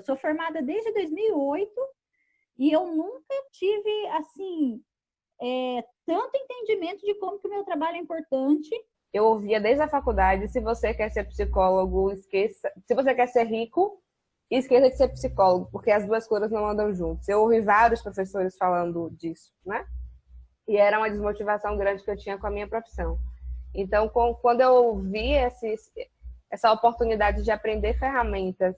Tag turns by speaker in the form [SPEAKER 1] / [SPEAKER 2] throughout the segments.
[SPEAKER 1] sou formada desde 2008 e eu nunca tive, assim, tanto entendimento de como que o meu trabalho é importante.
[SPEAKER 2] Eu ouvia desde a faculdade, se você quer ser psicólogo, esqueça. Se você quer ser rico, esqueça de ser psicólogo, porque as duas coisas não andam juntas. Eu ouvi vários professores falando disso, né? E era uma desmotivação grande que eu tinha com a minha profissão. Então, quando eu vi essa oportunidade de aprender ferramentas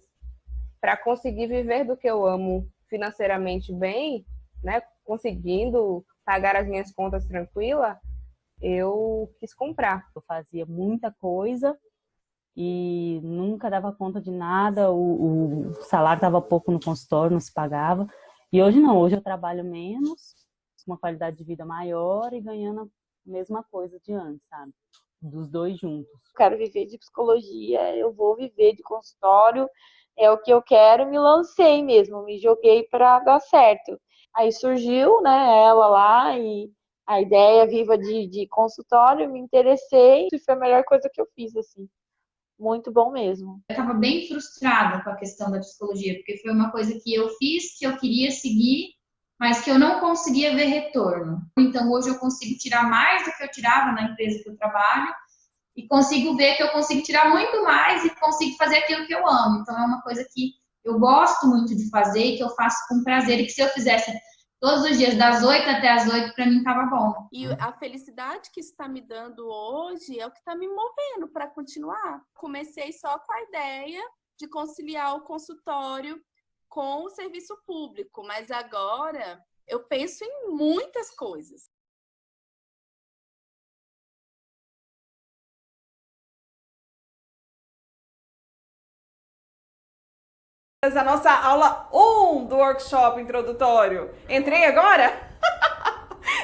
[SPEAKER 2] para conseguir viver do que eu amo financeiramente bem, né, conseguindo pagar as minhas contas tranquila, eu quis comprar.
[SPEAKER 3] Eu fazia muita coisa e nunca dava conta de nada, o salário estava pouco no consultório, não se pagava. E hoje não, hoje eu trabalho menos, uma qualidade de vida maior e ganhando a mesma coisa de antes, sabe? Dos dois juntos.
[SPEAKER 4] Quero viver de psicologia, eu vou viver de consultório, é o que eu quero, me lancei mesmo, me joguei para dar certo. Aí surgiu, né, ela lá e a ideia viva de consultório, me interessei e foi a melhor coisa que eu fiz, assim. Muito bom mesmo.
[SPEAKER 5] Eu estava bem frustrada com a questão da psicologia, porque foi uma coisa que eu fiz, que eu queria seguir, mas que eu não conseguia ver retorno. Então, hoje eu consigo tirar mais do que eu tirava na empresa que eu trabalho e consigo ver que eu consigo tirar muito mais e consigo fazer aquilo que eu amo. Então, é uma coisa que eu gosto muito de fazer e que eu faço com prazer e que se eu fizesse todos os dias, das 8 até as 8, para mim estava bom.
[SPEAKER 6] E a felicidade que isso está me dando hoje é o que está me movendo para continuar. Comecei só com a ideia de conciliar o consultório com o serviço público, mas agora eu penso em muitas coisas.
[SPEAKER 7] A nossa aula 1 do workshop introdutório. Entrei agora?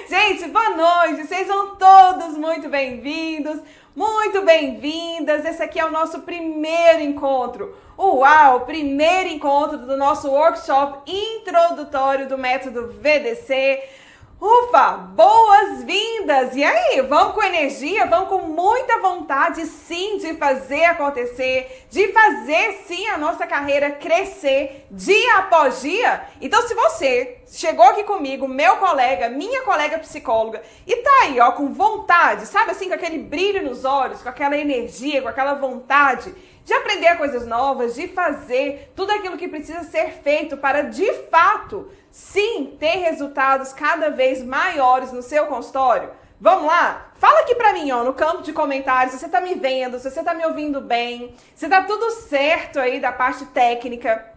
[SPEAKER 7] Gente, boa noite! Sejam todos muito bem-vindos, muito bem-vindas. Esse aqui é o nosso primeiro encontro. Uau! Primeiro encontro do nosso workshop introdutório do método VDC. Ufa! Boas-vindas! E aí, vamos com energia, vamos com muita vontade sim de fazer acontecer, de fazer sim a nossa carreira crescer dia após dia? Então se você chegou aqui comigo, meu colega, minha colega psicóloga, e tá aí ó, com vontade, sabe assim, com aquele brilho nos olhos, com aquela energia, com aquela vontade de aprender coisas novas, de fazer tudo aquilo que precisa ser feito para, de fato, sim, ter resultados cada vez maiores no seu consultório? Vamos lá? Fala aqui pra mim, ó, no campo de comentários, se você tá me vendo, se você tá me ouvindo bem, se tá tudo certo aí da parte técnica,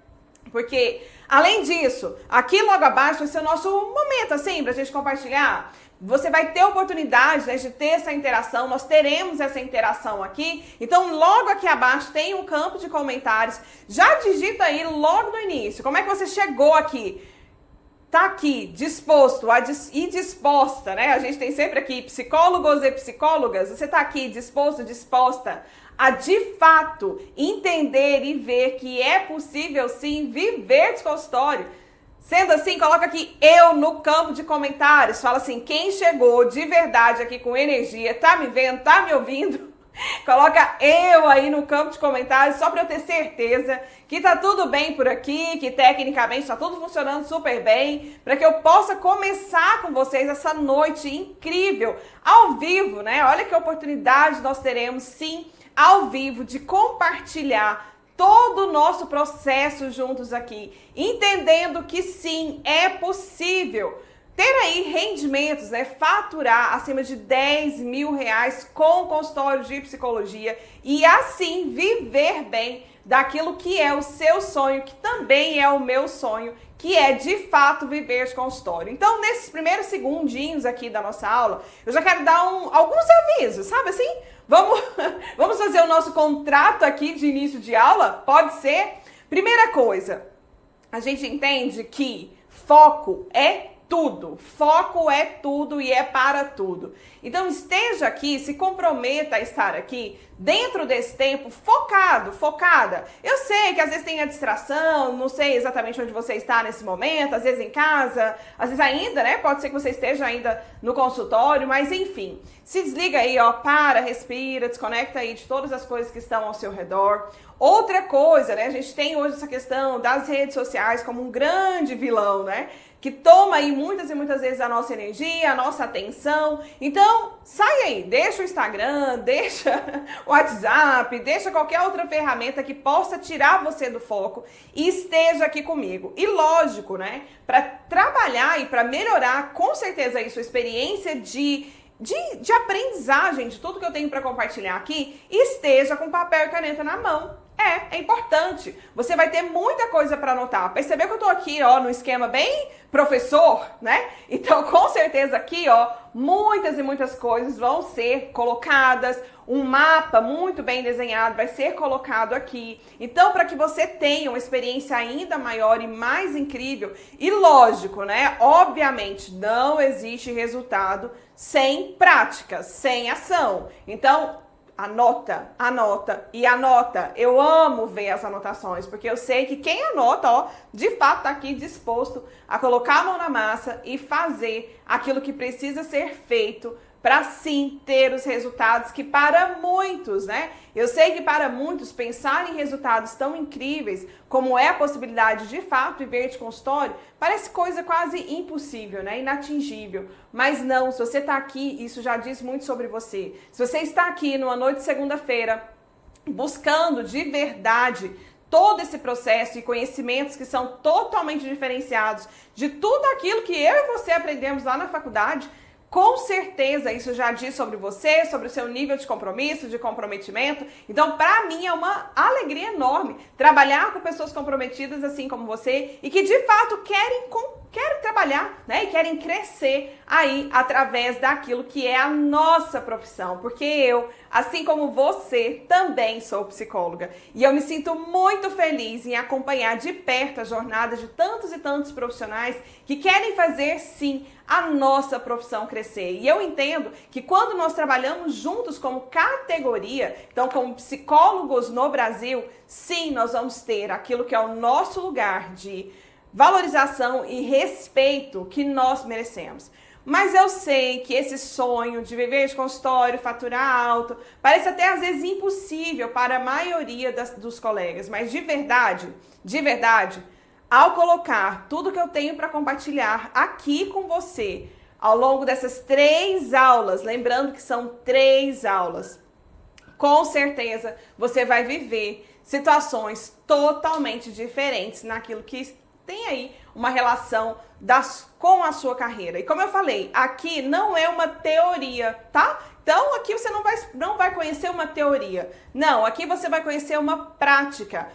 [SPEAKER 7] porque, além disso, aqui logo abaixo vai ser o nosso momento, assim, pra gente compartilhar. Você vai ter oportunidade, né, de ter essa interação, nós teremos essa interação aqui. Então, logo aqui abaixo tem um campo de comentários. Já digita aí logo no início. Como é que você chegou aqui? Tá aqui, disposto e disposta, né? A gente tem sempre aqui psicólogos e psicólogas. Você tá aqui disposto, disposta a, de fato, entender e ver que é possível, sim, viver de consultório. Sendo assim, coloca aqui eu no campo de comentários. Fala assim, quem chegou de verdade aqui com energia, tá me vendo, tá me ouvindo? Coloca eu aí no campo de comentários, só para eu ter certeza que tá tudo bem por aqui, que tecnicamente tá tudo funcionando super bem, para que eu possa começar com vocês essa noite incrível, ao vivo, né? Olha que oportunidade nós teremos, sim, ao vivo, de compartilhar todo o nosso processo juntos aqui, entendendo que sim, é possível ter aí rendimentos, né, faturar acima de R$10.000 com consultório de psicologia e assim viver bem daquilo que é o seu sonho, que também é o meu sonho, que é de fato viver de consultório. Então, nesses primeiros segundinhos aqui da nossa aula, eu já quero dar alguns avisos, sabe assim? Vamos fazer o nosso contrato aqui de início de aula? Pode ser? Primeira coisa, a gente entende que foco é tudo. Foco é tudo e é para tudo. Então esteja aqui, se comprometa a estar aqui dentro desse tempo focado, focada. Eu sei que às vezes tem a distração, não sei exatamente onde você está nesse momento, às vezes em casa, às vezes ainda, né? Pode ser que você esteja ainda no consultório, mas enfim. Se desliga aí, ó, para, respira, desconecta aí de todas as coisas que estão ao seu redor. Outra coisa, né? A gente tem hoje essa questão das redes sociais como um grande vilão, né? Que toma aí muitas e muitas vezes a nossa energia, a nossa atenção. Então, sai aí, deixa o Instagram, deixa o WhatsApp, deixa qualquer outra ferramenta que possa tirar você do foco e esteja aqui comigo. E lógico, né, para trabalhar e para melhorar com certeza aí sua experiência de aprendizagem de tudo que eu tenho para compartilhar aqui, esteja com papel e caneta na mão. É importante. Você vai ter muita coisa para anotar. Percebeu que eu tô aqui, ó, no esquema bem professor, né? Então, com certeza aqui, ó, muitas e muitas coisas vão ser colocadas. Um mapa muito bem desenhado vai ser colocado aqui. Então, para que você tenha uma experiência ainda maior e mais incrível, e lógico, né? Obviamente, não existe resultado sem prática, sem ação. Então, anota, anota e anota. Eu amo ver as anotações, porque eu sei que quem anota, ó, de fato tá aqui disposto a colocar a mão na massa e fazer aquilo que precisa ser feito para sim ter os resultados que para muitos, né? Eu sei que para muitos pensar em resultados tão incríveis como é a possibilidade de fato viver de consultório, parece coisa quase impossível, né? Inatingível. Mas não, se você está aqui, isso já diz muito sobre você. Se você está aqui numa noite de segunda-feira buscando de verdade todo esse processo e conhecimentos que são totalmente diferenciados de tudo aquilo que eu e você aprendemos lá na faculdade, com certeza isso já diz sobre você, sobre o seu nível de compromisso, de comprometimento. Então, para mim é uma alegria enorme trabalhar com pessoas comprometidas assim como você e que de fato querem trabalhar, né? E querem crescer aí através daquilo que é a nossa profissão. Porque eu, assim como você, também sou psicóloga. E eu me sinto muito feliz em acompanhar de perto a jornada de tantos e tantos profissionais que querem fazer, sim, a nossa profissão crescer. E eu entendo que quando nós trabalhamos juntos como categoria, então como psicólogos no Brasil, sim, nós vamos ter aquilo que é o nosso lugar de valorização e respeito que nós merecemos. Mas eu sei que esse sonho de viver de consultório, faturar alto, parece até às vezes impossível para a maioria dos colegas. Mas de verdade, ao colocar tudo que eu tenho para compartilhar aqui com você, ao longo dessas 3 aulas, lembrando que são 3 aulas, com certeza você vai viver situações totalmente diferentes naquilo que tem aí uma relação com a sua carreira. E como eu falei, aqui não é uma teoria, tá? Então, aqui você não vai conhecer uma teoria. Não, aqui você vai conhecer uma prática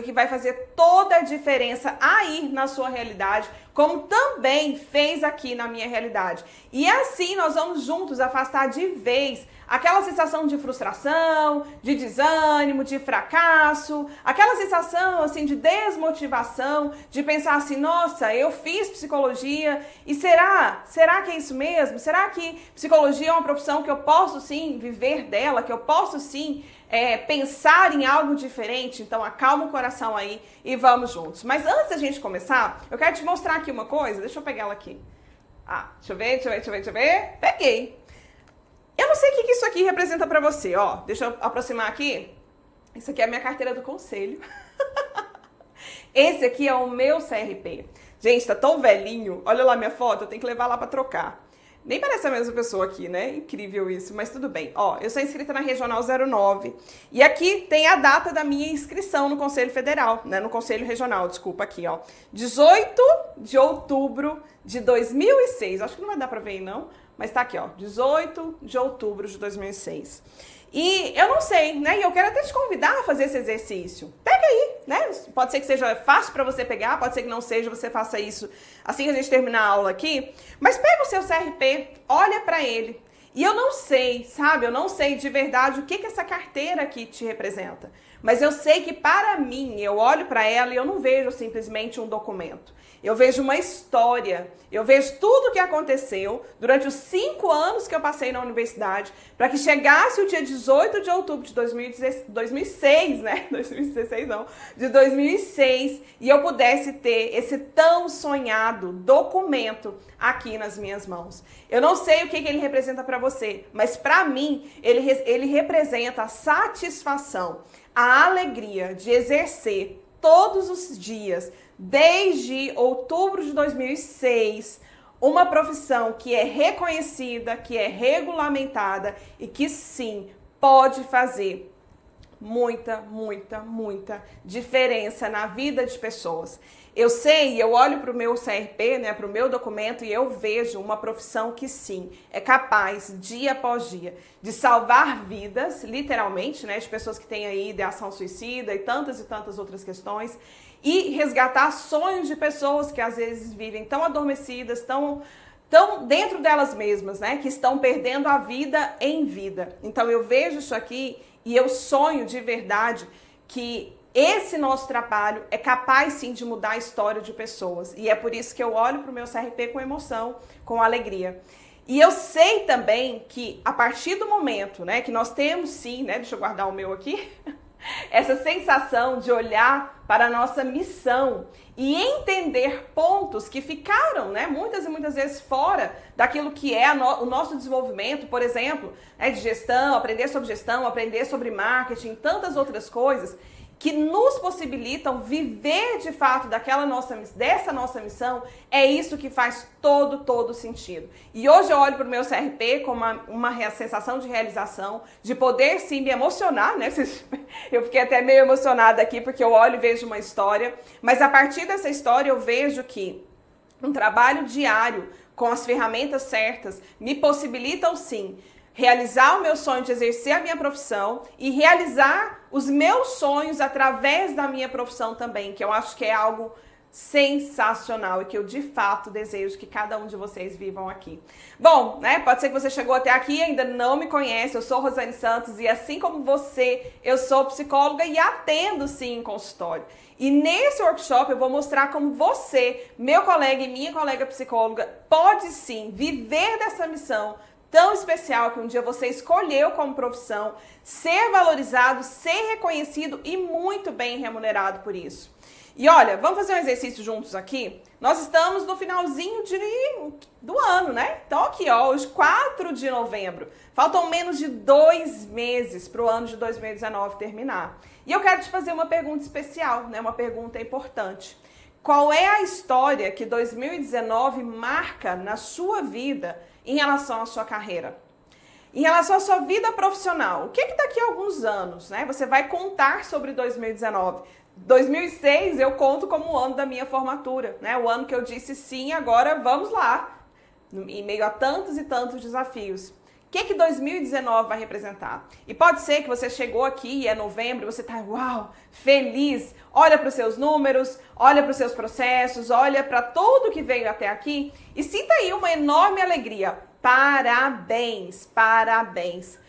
[SPEAKER 7] que vai fazer toda a diferença aí na sua realidade, como também fez aqui na minha realidade. E assim nós vamos juntos afastar de vez aquela sensação de frustração, de desânimo, de fracasso, aquela sensação assim de desmotivação, de pensar assim, nossa, eu fiz psicologia e será que é isso mesmo? Será que psicologia é uma profissão que eu posso sim viver dela, que eu posso sim pensar em algo diferente? Então acalma o coração aí e vamos juntos. Mas antes da gente começar, eu quero te mostrar aqui uma coisa, deixa eu pegar ela aqui. Deixa eu ver. Peguei. Eu não sei o que isso aqui representa pra você, ó. Deixa eu aproximar aqui. Isso aqui é a minha carteira do conselho. Esse aqui é o meu CRP. Gente, tá tão velhinho. Olha lá minha foto, eu tenho que levar lá pra trocar. Nem parece a mesma pessoa aqui, né? Incrível isso, mas tudo bem. Ó, eu sou inscrita na Regional 09. E aqui tem a data da minha inscrição no Conselho Federal, né? No Conselho Regional, desculpa, aqui, ó. 18 de outubro de 2006. Acho que não vai dar pra ver aí, não. Mas tá aqui, ó, 18 de outubro de 2006. E eu não sei, né? E eu quero até te convidar a fazer esse exercício. Pega aí, né? Pode ser que seja fácil para você pegar, pode ser que não seja, você faça isso assim que a gente terminar a aula aqui. Mas pega o seu CRP, olha para ele. E eu não sei, sabe? Eu não sei de verdade o que essa carteira aqui te representa. Mas eu sei que para mim, eu olho para ela e eu não vejo simplesmente um documento. Eu vejo uma história, eu vejo tudo o que aconteceu durante os 5 anos que eu passei na universidade, para que chegasse o dia 18 de outubro de 2006, né? 2016 não, de 2006, e eu pudesse ter esse tão sonhado documento aqui nas minhas mãos. Eu não sei o que ele representa para você, mas para mim, ele representa a satisfação, a alegria de exercer todos os dias, desde outubro de 2006, uma profissão que é reconhecida, que é regulamentada e que sim, pode fazer muita, muita, muita diferença na vida de pessoas. Eu sei, eu olho para o meu CRP, né, para o meu documento, e eu vejo uma profissão que sim, é capaz, dia após dia, de salvar vidas, literalmente, né, de pessoas que têm aí ideação suicida e tantas outras questões, e resgatar sonhos de pessoas que às vezes vivem tão adormecidas, tão dentro delas mesmas, né, que estão perdendo a vida em vida. Então eu vejo isso aqui e eu sonho de verdade que esse nosso trabalho é capaz sim de mudar a história de pessoas. E é por isso que eu olho para o meu CRP com emoção, com alegria. E eu sei também que a partir do momento, né, que nós temos sim, né, deixa eu guardar o meu aqui, essa sensação de olhar para a nossa missão e entender pontos que ficaram, né, muitas e muitas vezes fora daquilo que é o nosso desenvolvimento, por exemplo, né, de gestão, aprender sobre marketing, tantas outras coisas que nos possibilitam viver de fato dessa nossa missão, é isso que faz todo sentido. E hoje eu olho para o meu CRP com uma sensação de realização, de poder sim me emocionar, né? Eu fiquei até meio emocionada aqui porque eu olho e vejo uma história, mas a partir dessa história eu vejo que um trabalho diário com as ferramentas certas me possibilitam sim realizar o meu sonho de exercer a minha profissão e realizar os meus sonhos através da minha profissão também, que eu acho que é algo sensacional e que eu de fato desejo que cada um de vocês vivam aqui. Bom, né, pode ser que você chegou até aqui e ainda não me conhece, eu sou Rosane Santos e assim como você, eu sou psicóloga e atendo sim em consultório. E nesse workshop eu vou mostrar como você, meu colega e minha colega psicóloga, pode sim viver dessa missão tão especial que um dia você escolheu como profissão, ser valorizado, ser reconhecido e muito bem remunerado por isso. E olha, vamos fazer um exercício juntos aqui? Nós estamos no finalzinho do ano, né? Então aqui, ó, hoje 4 de novembro. Faltam menos de 2 meses para o ano de 2019 terminar. E eu quero te fazer uma pergunta especial, né? Uma pergunta importante. Qual é a história que 2019 marca na sua vida em relação à sua carreira? Em relação à sua vida profissional, o que daqui a alguns anos, né, você vai contar sobre 2019? 2006 eu conto como o ano da minha formatura, né, o ano que eu disse sim, agora vamos lá, em meio a tantos e tantos desafios. O que 2019 vai representar? E pode ser que você chegou aqui e é novembro e você está, uau, feliz, olha para os seus números, olha para os seus processos, olha para tudo que veio até aqui e sinta aí uma enorme alegria. Parabéns, parabéns.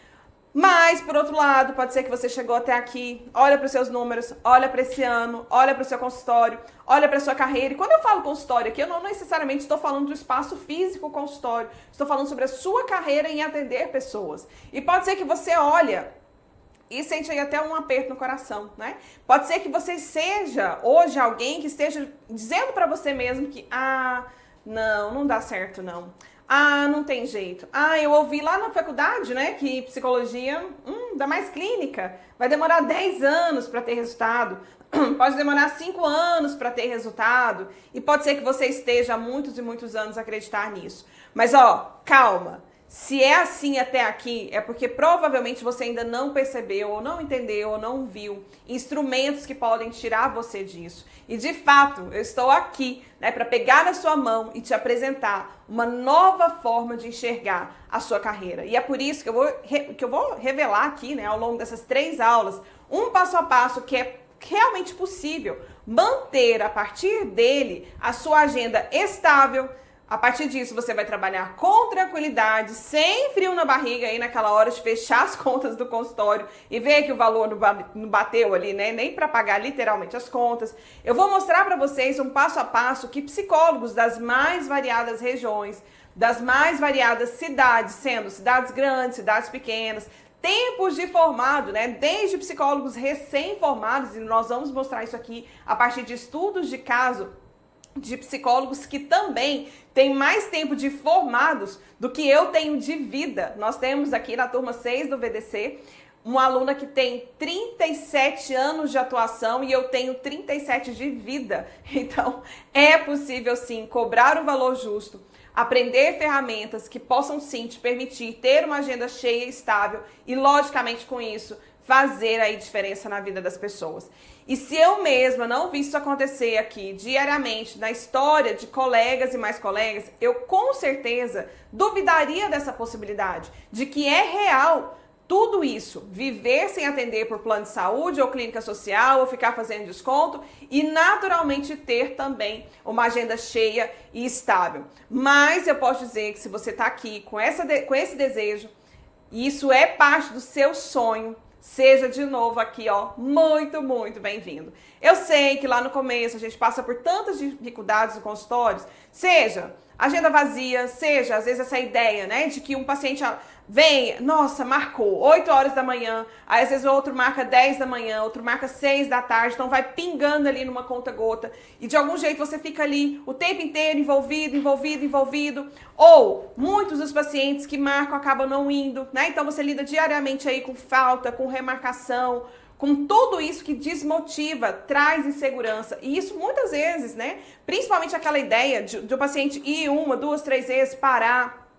[SPEAKER 7] Mas, por outro lado, pode ser que você chegou até aqui, olha para os seus números, olha para esse ano, olha para o seu consultório, olha para a sua carreira. E quando eu falo consultório aqui, eu não necessariamente estou falando do espaço físico consultório. Estou falando sobre a sua carreira em atender pessoas. E pode ser que você olha e sente aí até um aperto no coração, né? Pode ser que você seja hoje alguém que esteja dizendo para você mesmo que, não dá certo não. Não tem jeito. Eu ouvi lá na faculdade, né, que psicologia, dá mais clínica, vai demorar 10 anos para ter resultado, pode demorar 5 anos para ter resultado, e pode ser que você esteja há muitos e muitos anos a acreditar nisso. Mas, calma. Se é assim até aqui, é porque provavelmente você ainda não percebeu, ou não entendeu, ou não viu instrumentos que podem tirar você disso. E de fato, eu estou aqui, né, para pegar na sua mão e te apresentar uma nova forma de enxergar a sua carreira. E é por isso que eu vou revelar aqui, né, ao longo dessas 3 aulas, um passo a passo que é realmente possível manter a partir dele a sua agenda estável, A partir disso, você vai trabalhar com tranquilidade, sem frio na barriga aí naquela hora de fechar as contas do consultório e ver que o valor não bateu ali, né? Nem para pagar literalmente as contas. Eu vou mostrar para vocês um passo a passo que psicólogos das mais variadas regiões, das mais variadas cidades, sendo cidades grandes, cidades pequenas, tempos de formado, né? Desde psicólogos recém-formados, e nós vamos mostrar isso aqui a partir de estudos de caso de psicólogos que também têm mais tempo de formados do que eu tenho de vida. Nós temos aqui na turma 6 do VDC uma aluna que tem 37 anos de atuação e eu tenho 37 de vida. Então, é possível sim cobrar o valor justo, aprender ferramentas que possam sim te permitir ter uma agenda cheia e estável e, logicamente, com isso, fazer aí diferença na vida das pessoas. E se eu mesma não vi isso acontecer aqui diariamente na história de colegas e mais colegas, eu com certeza duvidaria dessa possibilidade, de que é real tudo isso, viver sem atender por plano de saúde ou clínica social, ou ficar fazendo desconto e naturalmente ter também uma agenda cheia e estável. Mas eu posso dizer que se você está aqui com esse desejo, e isso é parte do seu sonho, seja de novo aqui, ó, muito, muito bem-vindo. Eu sei que lá no começo a gente passa por tantas dificuldades no consultório, seja agenda vazia, seja às vezes essa ideia, né, de que um paciente vem, nossa, marcou 8 horas da manhã, aí às vezes o outro marca 10 da manhã, outro marca 6 da tarde, então vai pingando ali numa conta-gota e de algum jeito você fica ali o tempo inteiro envolvido, ou muitos dos pacientes que marcam acabam não indo, né? Então você lida diariamente aí com falta, com remarcação, com tudo isso que desmotiva, traz insegurança. E isso muitas vezes, né? Principalmente aquela ideia de o paciente ir 1, 2, 3 vezes, parar,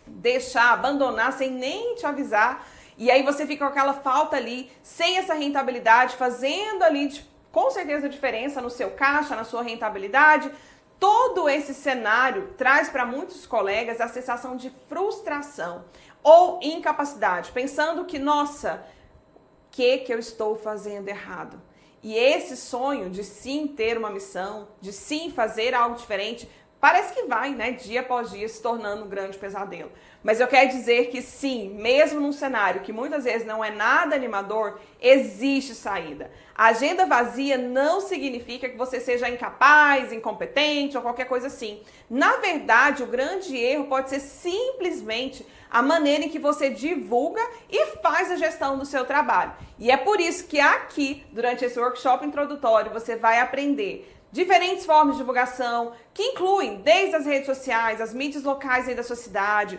[SPEAKER 7] deixar, abandonar sem nem te avisar. E aí você fica com aquela falta ali, sem essa rentabilidade, fazendo ali com certeza diferença no seu caixa, na sua rentabilidade. Todo esse cenário traz para muitos colegas a sensação de frustração ou incapacidade, pensando que, nossa, o que eu estou fazendo errado? E esse sonho de sim ter uma missão, de sim fazer algo diferente, parece que vai, né, dia após dia, se tornando um grande pesadelo. Mas eu quero dizer que sim, mesmo num cenário que muitas vezes não é nada animador, existe saída. A agenda vazia não significa que você seja incapaz, incompetente ou qualquer coisa assim. Na verdade, o grande erro pode ser simplesmente a maneira em que você divulga e faz a gestão do seu trabalho. E é por isso que aqui, durante esse workshop introdutório, você vai aprender diferentes formas de divulgação, que incluem desde as redes sociais, as mídias locais aí da sua cidade,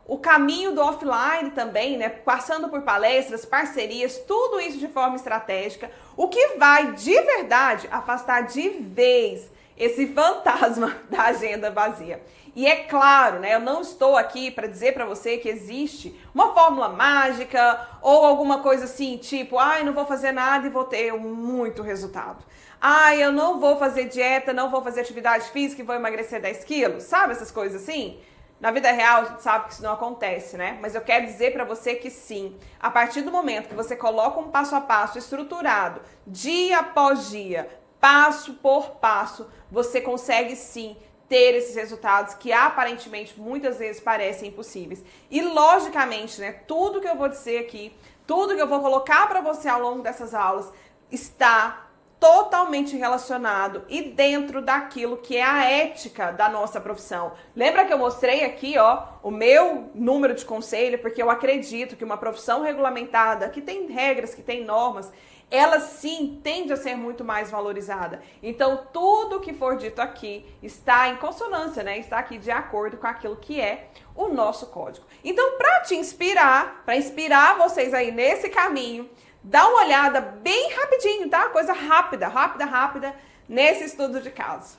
[SPEAKER 7] o caminho do offline também, né? Passando por palestras, parcerias, tudo isso de forma estratégica, o que vai de verdade afastar de vez esse fantasma da agenda vazia. E é claro, né, eu não estou aqui para dizer para você que existe uma fórmula mágica ou alguma coisa assim, tipo, ai, não vou fazer nada e vou ter muito resultado. Ai, eu não vou fazer dieta, não vou fazer atividade física e vou emagrecer 10 quilos. Sabe essas coisas assim? Na vida real, a gente sabe que isso não acontece, né? Mas eu quero dizer para você que sim, a partir do momento que você coloca um passo a passo estruturado, dia após dia, passo por passo, você consegue sim ter esses resultados que aparentemente muitas vezes parecem impossíveis. E logicamente, né, tudo que eu vou dizer aqui, tudo que eu vou colocar para você ao longo dessas aulas está totalmente relacionado e dentro daquilo que é a ética da nossa profissão. Lembra que eu mostrei aqui, ó, o meu número de conselho, porque eu acredito que uma profissão regulamentada, que tem regras, que tem normas, ela sim tende a ser muito mais valorizada. Então, tudo que for dito aqui está em consonância, né? Está aqui de acordo com aquilo que é o nosso código. Então, para te inspirar, para inspirar vocês aí nesse caminho, dá uma olhada bem rapidinho, tá? Coisa rápida, nesse estudo de caso.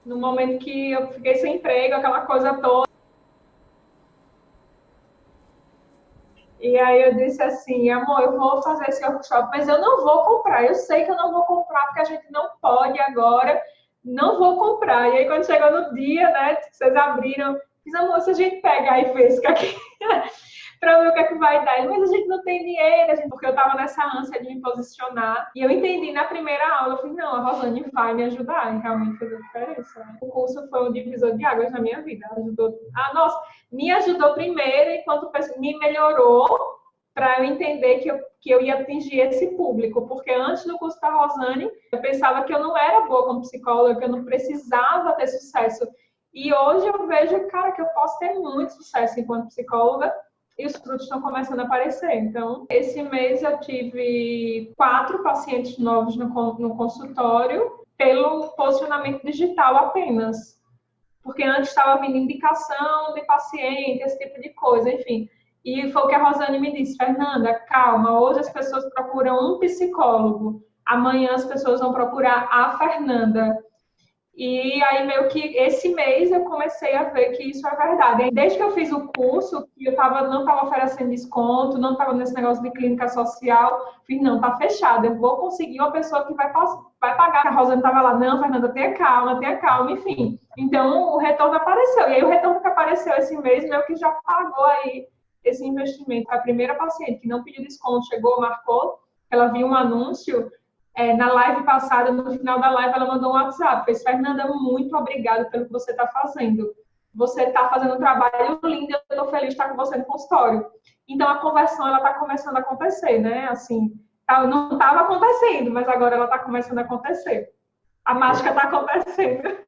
[SPEAKER 8] No momento que eu fiquei sem emprego, aquela coisa toda. E aí eu disse assim, amor, eu vou fazer esse workshop, mas eu não vou comprar. Eu sei que eu não vou comprar, porque a gente não pode agora. Não vou comprar. E aí quando chegou no dia, né, que vocês abriram, fiz, amor, se a gente pegar e fez aqui... para ver o que é que vai dar. Mas a gente não tem dinheiro, porque eu estava nessa ânsia de me posicionar. E eu entendi na primeira aula, eu falei, não, a Rosane vai me ajudar, e realmente fez a diferença. Né? O curso foi um divisor de águas na minha vida. Ajudou, me ajudou primeiro, enquanto me melhorou para eu entender que eu ia atingir esse público, porque antes do curso da Rosane, eu pensava que eu não era boa como psicóloga, que eu não precisava ter sucesso. E hoje eu vejo, cara, que eu posso ter muito sucesso enquanto psicóloga e os frutos estão começando a aparecer. Então, esse mês eu tive 4 pacientes novos no consultório pelo posicionamento digital apenas. Porque antes estava vindo indicação de paciente, esse tipo de coisa, enfim. E foi o que a Rosane me disse, Fernanda, calma, hoje as pessoas procuram um psicólogo, amanhã as pessoas vão procurar a Fernanda. E aí, meio que esse mês eu comecei a ver que isso é verdade. Desde que eu fiz o curso, que eu não estava oferecendo desconto, não estava nesse negócio de clínica social, fiz, não, tá fechado, eu vou conseguir uma pessoa que vai pagar. A Rosane estava lá, não, Fernanda, tenha calma, enfim. Então, o retorno apareceu. E aí, o retorno que apareceu esse mês, meio que já pagou aí esse investimento. A primeira paciente que não pediu desconto, chegou, marcou, ela viu um anúncio, na live passada, no final da live, ela mandou um WhatsApp, fez, Fernanda, muito obrigada pelo que você está fazendo. Você está fazendo um trabalho lindo, eu estou feliz de estar com você no consultório. Então, a conversão, ela está começando a acontecer, né? Assim, não estava acontecendo, mas agora ela está começando a acontecer. A mágica está acontecendo.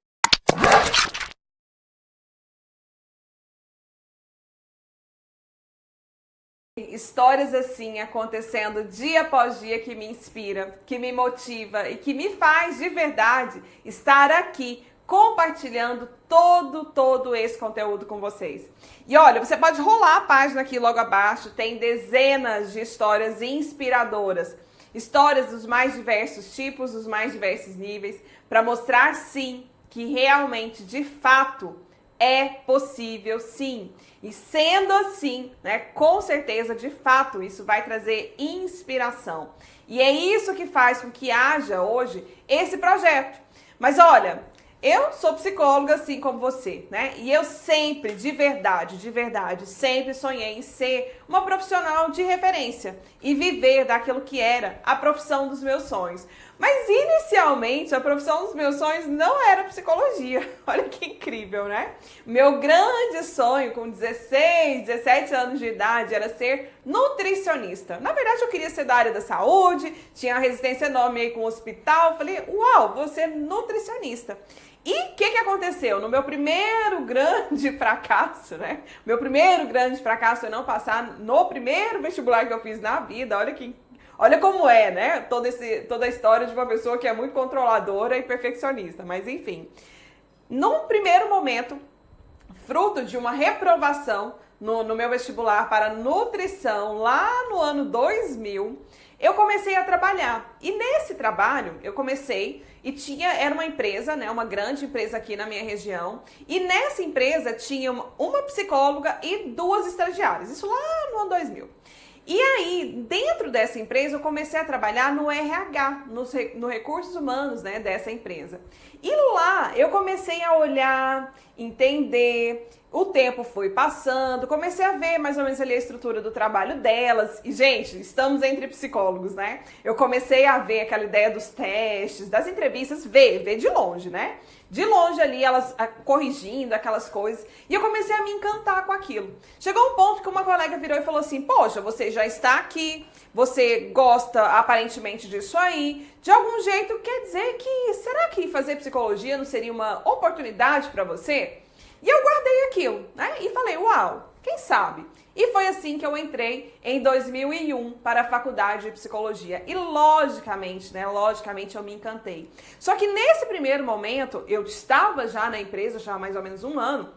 [SPEAKER 7] Histórias assim acontecendo dia após dia que me inspira, que me motiva e que me faz de verdade estar aqui compartilhando todo esse conteúdo com vocês. E olha, você pode rolar a página aqui logo abaixo, tem dezenas de histórias inspiradoras, histórias dos mais diversos tipos, dos mais diversos níveis, para mostrar sim que realmente, de fato, é possível sim. E sendo assim, né, com certeza, de fato, isso vai trazer inspiração. E é isso que faz com que haja hoje esse projeto. Mas olha, eu sou psicóloga assim como você, né? E eu sempre, de verdade, sempre sonhei em ser uma profissional de referência e viver daquilo que era a profissão dos meus sonhos. Mas inicialmente a profissão dos meus sonhos não era psicologia. Olha que incrível, né? Meu grande sonho com 16, 17 anos de idade era ser nutricionista. Na verdade eu queria ser da área da saúde, tinha uma resistência enorme aí com o hospital. Falei, uau, vou ser nutricionista. E o que aconteceu? No meu primeiro grande fracasso, né? Meu primeiro grande fracasso foi não passar no primeiro vestibular que eu fiz na vida. Olha como é, né? Toda a história de uma pessoa que é muito controladora e perfeccionista. Mas enfim, num primeiro momento, fruto de uma reprovação no meu vestibular para nutrição lá no ano 2000, eu comecei a trabalhar. E nesse trabalho, eu comecei e era uma empresa, né, uma grande empresa aqui na minha região. E nessa empresa tinha uma psicóloga e 2 estagiárias. Isso lá no ano 2000. E aí, dentro dessa empresa, eu comecei a trabalhar no RH, no recursos humanos, né, dessa empresa. E lá eu comecei a olhar, entender, o tempo foi passando, comecei a ver mais ou menos ali a estrutura do trabalho delas. E, gente, estamos entre psicólogos, né? Eu comecei a ver aquela ideia dos testes, das entrevistas, ver de longe, né? De longe ali, elas corrigindo aquelas coisas. E eu comecei a me encantar com aquilo. Chegou um ponto que uma colega virou e falou assim, poxa, você já está aqui, você gosta aparentemente disso aí. De algum jeito, quer dizer que, será que fazer psicologia não seria uma oportunidade para você? E eu guardei aquilo, né? E falei, uau, quem sabe? E foi assim que eu entrei em 2001 para a faculdade de psicologia. E logicamente, né? Logicamente eu me encantei. Só que nesse primeiro momento, eu estava já na empresa, já há mais ou menos um ano.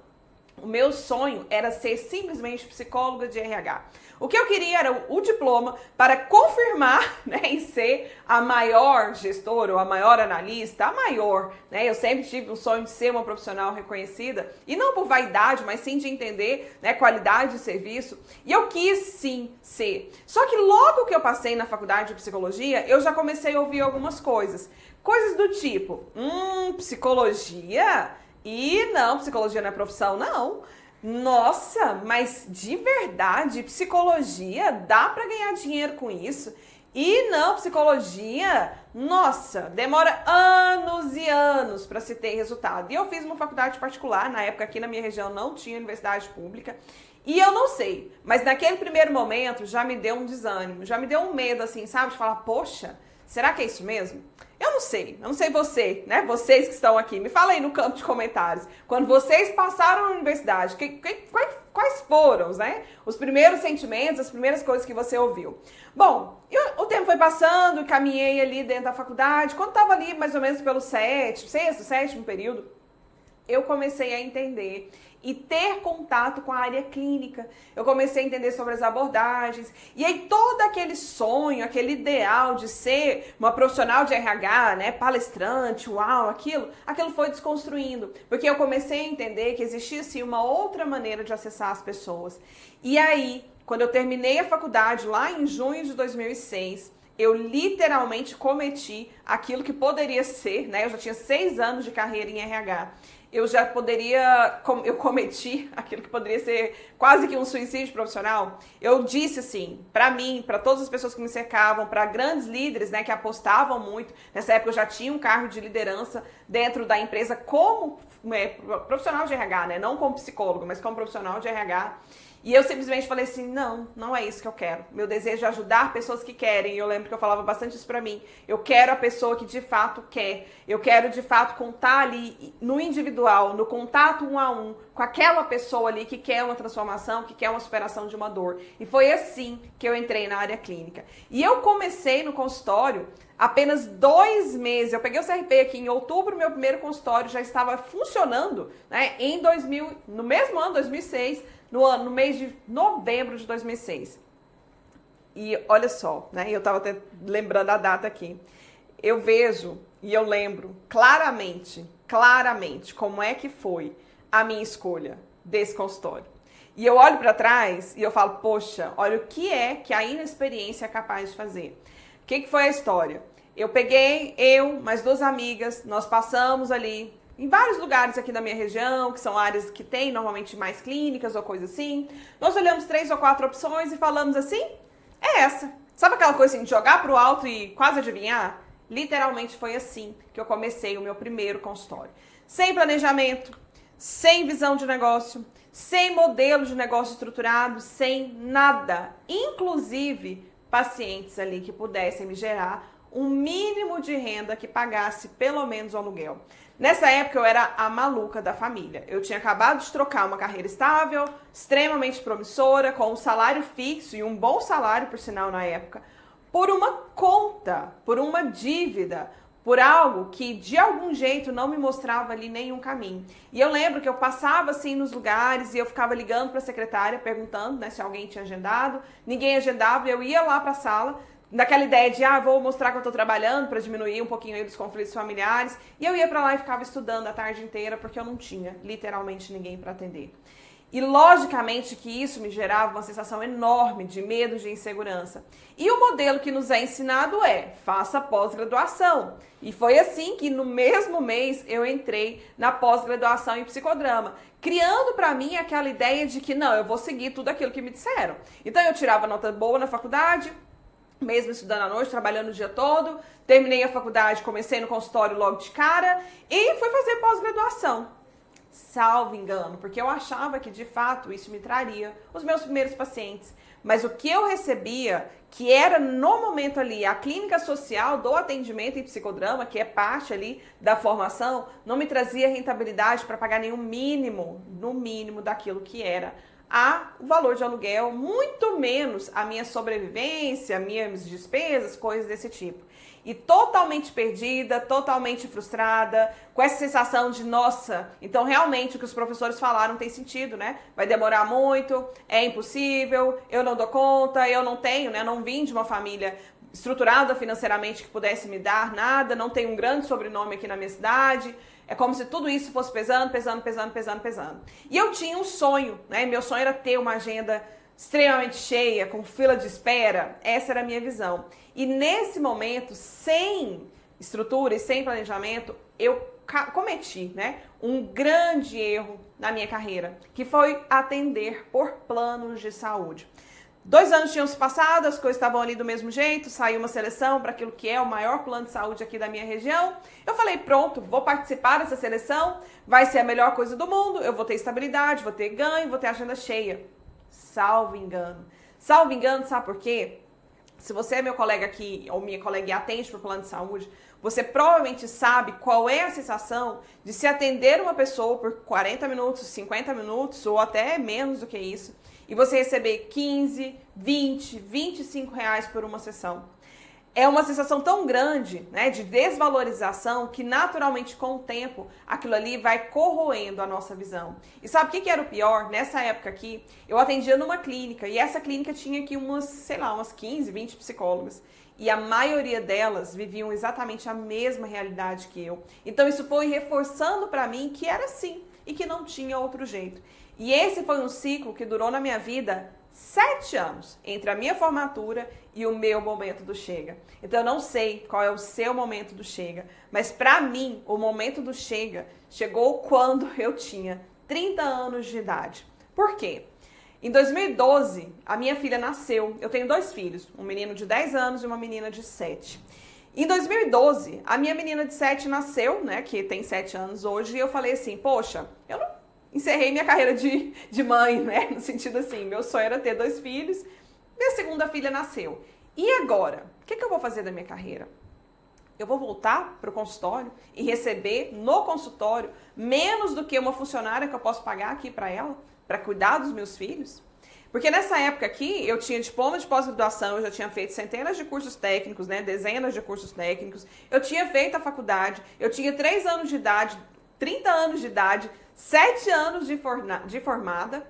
[SPEAKER 7] O meu sonho era ser simplesmente psicóloga de RH. O que eu queria era o diploma para confirmar, né, e ser a maior gestora ou a maior analista, a maior, né? Eu sempre tive um sonho de ser uma profissional reconhecida, e não por vaidade, mas sim de entender, né, qualidade de serviço. E eu quis sim ser. Só que logo que eu passei na faculdade de psicologia, eu já comecei a ouvir algumas coisas. Coisas do tipo, psicologia? E não, psicologia não é profissão, não. Nossa, mas de verdade, psicologia, dá para ganhar dinheiro com isso? E não, psicologia, nossa, demora anos e anos para se ter resultado. E eu fiz uma faculdade particular, na época aqui na minha região não tinha universidade pública. E eu não sei, mas naquele primeiro momento já me deu um desânimo, já me deu um medo assim, sabe? De falar, poxa, será que é isso mesmo? Eu não sei você, né? Vocês que estão aqui, me fala aí no campo de comentários. Quando vocês passaram na universidade, quais foram, né? Os primeiros sentimentos, as primeiras coisas que você ouviu. Bom, o tempo foi passando, caminhei ali dentro da faculdade. Quando estava ali mais ou menos pelo sexto, sétimo período, eu comecei a entender e ter contato com a área clínica. Eu comecei a entender sobre as abordagens. E aí todo aquele sonho, aquele ideal de ser uma profissional de RH, né, palestrante, uau, aquilo foi desconstruindo. Porque eu comecei a entender que existia sim uma outra maneira de acessar as pessoas. E aí, quando eu terminei a faculdade lá em junho de 2006, eu literalmente cometi aquilo que poderia ser, né? Eu já tinha 6 anos de carreira em RH. Eu cometi aquilo que poderia ser quase que um suicídio profissional. Eu disse assim, pra mim, pra todas as pessoas que me cercavam, pra grandes líderes, né, que apostavam muito. Nessa época eu já tinha um cargo de liderança dentro da empresa como profissional de RH, né? Não como psicólogo, mas como profissional de RH. E eu simplesmente falei assim, não é isso que eu quero. Meu desejo é ajudar pessoas que querem. E eu lembro que eu falava bastante isso pra mim. Eu quero a pessoa que de fato quer. Eu quero de fato contar ali no individual, no contato 1 a 1, com aquela pessoa ali que quer uma transformação, que quer uma superação de uma dor. E foi assim que eu entrei na área clínica. E eu comecei no consultório apenas 2 meses. Eu peguei o CRP aqui em outubro, meu primeiro consultório já estava funcionando, né? No mesmo ano, 2006, no mês de novembro de 2006. E olha só, né? Eu estava até lembrando a data aqui. Eu vejo e eu lembro claramente como é que foi a minha escolha desse consultório. E eu olho para trás e eu falo, poxa, olha o que é que a inexperiência é capaz de fazer. O que foi a história? Eu peguei, mais 2 amigas, nós passamos ali em vários lugares aqui da minha região, que são áreas que tem normalmente mais clínicas ou coisa assim. Nós olhamos 3 ou 4 opções e falamos assim, é essa. Sabe aquela coisa assim, de jogar pro alto e quase adivinhar? Literalmente foi assim que eu comecei o meu primeiro consultório. Sem planejamento, sem visão de negócio, sem modelo de negócio estruturado, sem nada. Inclusive, pacientes ali que pudessem me gerar um mínimo de renda que pagasse pelo menos o aluguel. Nessa época eu era a maluca da família. Eu tinha acabado de trocar uma carreira estável, extremamente promissora, com um salário fixo e um bom salário, por sinal, na época, por uma conta, por uma dívida, por algo que de algum jeito não me mostrava ali nenhum caminho. E eu lembro que eu passava assim nos lugares e eu ficava ligando para a secretária perguntando, né, se alguém tinha agendado. Ninguém agendava, eu ia lá para a sala, daquela ideia de, vou mostrar que eu tô trabalhando para diminuir um pouquinho aí dos conflitos familiares. E eu ia para lá e ficava estudando a tarde inteira porque eu não tinha literalmente ninguém para atender. E logicamente que isso me gerava uma sensação enorme de medo, de insegurança. E o modelo que nos é ensinado é, faça pós-graduação. E foi assim que no mesmo mês eu entrei na pós-graduação em psicodrama, criando para mim aquela ideia de que não, eu vou seguir tudo aquilo que me disseram. Então eu tirava nota boa na faculdade, mesmo estudando à noite, trabalhando o dia todo, terminei a faculdade, comecei no consultório logo de cara e fui fazer pós-graduação. Salvo engano, porque eu achava que de fato isso me traria os meus primeiros pacientes. Mas o que eu recebia, que era no momento ali a clínica social do atendimento em psicodrama, que é parte ali da formação, não me trazia rentabilidade para pagar nenhum mínimo, no mínimo daquilo que era o valor de aluguel, muito menos a minha sobrevivência, minhas despesas, coisas desse tipo. E totalmente perdida, totalmente frustrada, com essa sensação de, nossa, então realmente o que os professores falaram tem sentido, né? Vai demorar muito, é impossível, eu não dou conta, eu não tenho, né? Não vim de uma família estruturada financeiramente que pudesse me dar nada, não tenho um grande sobrenome aqui na minha cidade. É como se tudo isso fosse pesando. E eu tinha um sonho, né? Meu sonho era ter uma agenda extremamente cheia, com fila de espera. Essa era a minha visão. E nesse momento, sem estrutura e sem planejamento, eu cometi, né, um grande erro na minha carreira, que foi atender por planos de saúde. 2 anos tinham se passado, as coisas estavam ali do mesmo jeito, saiu uma seleção para aquilo que é o maior plano de saúde aqui da minha região. Eu falei, pronto, vou participar dessa seleção, vai ser a melhor coisa do mundo, eu vou ter estabilidade, vou ter ganho, vou ter agenda cheia. Salvo engano. Salvo engano, sabe por quê? Se você é meu colega aqui, ou minha colega e atende por plano de saúde, você provavelmente sabe qual é a sensação de se atender uma pessoa por 40 minutos, 50 minutos, ou até menos do que isso, e você receber 15, 20, 25 reais por uma sessão. É uma sensação tão grande, né, de desvalorização, que naturalmente com o tempo aquilo ali vai corroendo a nossa visão. E sabe o que era o pior? Nessa época aqui, eu atendia numa clínica, e essa clínica tinha aqui umas 15, 20 psicólogas. E a maioria delas viviam exatamente a mesma realidade que eu. Então isso foi reforçando para mim que era assim e que não tinha outro jeito. E esse foi um ciclo que durou na minha vida 7 anos, entre a minha formatura e o meu momento do Chega. Então eu não sei qual é o seu momento do Chega, mas para mim o momento do Chega chegou quando eu tinha 30 anos de idade. Por quê? Em 2012, a minha filha nasceu. Eu tenho 2 filhos, um menino de 10 anos e uma menina de 7. Em 2012, a minha menina de 7 nasceu, né, que tem 7 anos hoje, e eu falei assim, poxa, eu não encerrei minha carreira de mãe, né, no sentido assim, meu sonho era ter 2 filhos, minha segunda filha nasceu. E agora? O que eu vou fazer da minha carreira? Eu vou voltar para o consultório e receber no consultório menos do que uma funcionária que eu posso pagar aqui para ela, para cuidar dos meus filhos? Porque nessa época aqui, eu tinha diploma de pós-graduação, eu já tinha feito centenas de cursos técnicos, né, dezenas de cursos técnicos, eu tinha feito a faculdade, eu tinha 3 anos de idade, 30 anos de idade, 7 anos de formada,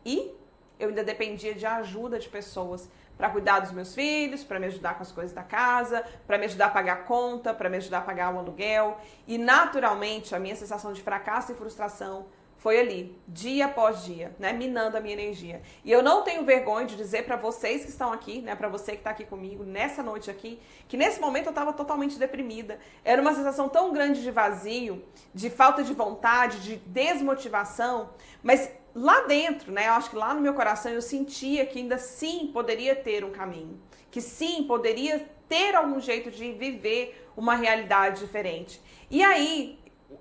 [SPEAKER 7] e eu ainda dependia de ajuda de pessoas para cuidar dos meus filhos, para me ajudar com as coisas da casa, para me ajudar a pagar a conta, para me ajudar a pagar o aluguel. E naturalmente a minha sensação de fracasso e frustração foi ali, dia após dia, né, minando a minha energia. E eu não tenho vergonha de dizer para vocês que estão aqui, né, para você que está aqui comigo nessa noite aqui, que nesse momento eu estava totalmente deprimida. Era uma sensação tão grande de vazio, de falta de vontade, de desmotivação, mas lá dentro, né, eu acho que lá no meu coração eu sentia que ainda sim poderia ter um caminho, que sim poderia ter algum jeito de viver uma realidade diferente. E aí,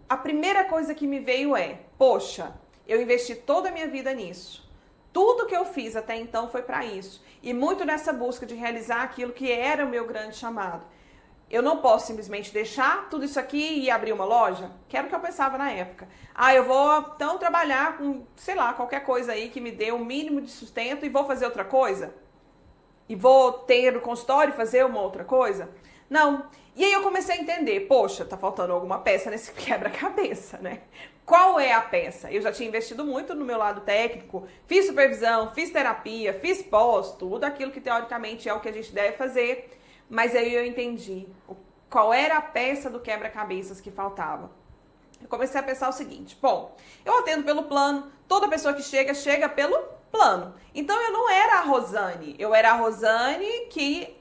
[SPEAKER 7] a primeira coisa que me veio é, poxa, eu investi toda a minha vida nisso. Tudo que eu fiz até então foi para isso. E muito nessa busca de realizar aquilo que era o meu grande chamado. Eu não posso simplesmente deixar tudo isso aqui e abrir uma loja? Que era o que eu pensava na época. Eu vou então trabalhar com, sei lá, qualquer coisa aí que me dê um mínimo de sustento e vou fazer outra coisa? E vou ter o consultório e fazer uma outra coisa? Não. E aí eu comecei a entender, poxa, tá faltando alguma peça nesse quebra-cabeça, né? Qual é a peça? Eu já tinha investido muito no meu lado técnico, fiz supervisão, fiz terapia, fiz pós, tudo aquilo que teoricamente é o que a gente deve fazer, mas aí eu entendi qual era a peça do quebra-cabeças que faltava. Eu comecei a pensar o seguinte, bom, eu atendo pelo plano, toda pessoa que chega pelo plano. Então eu não era a Rosane, eu era a Rosane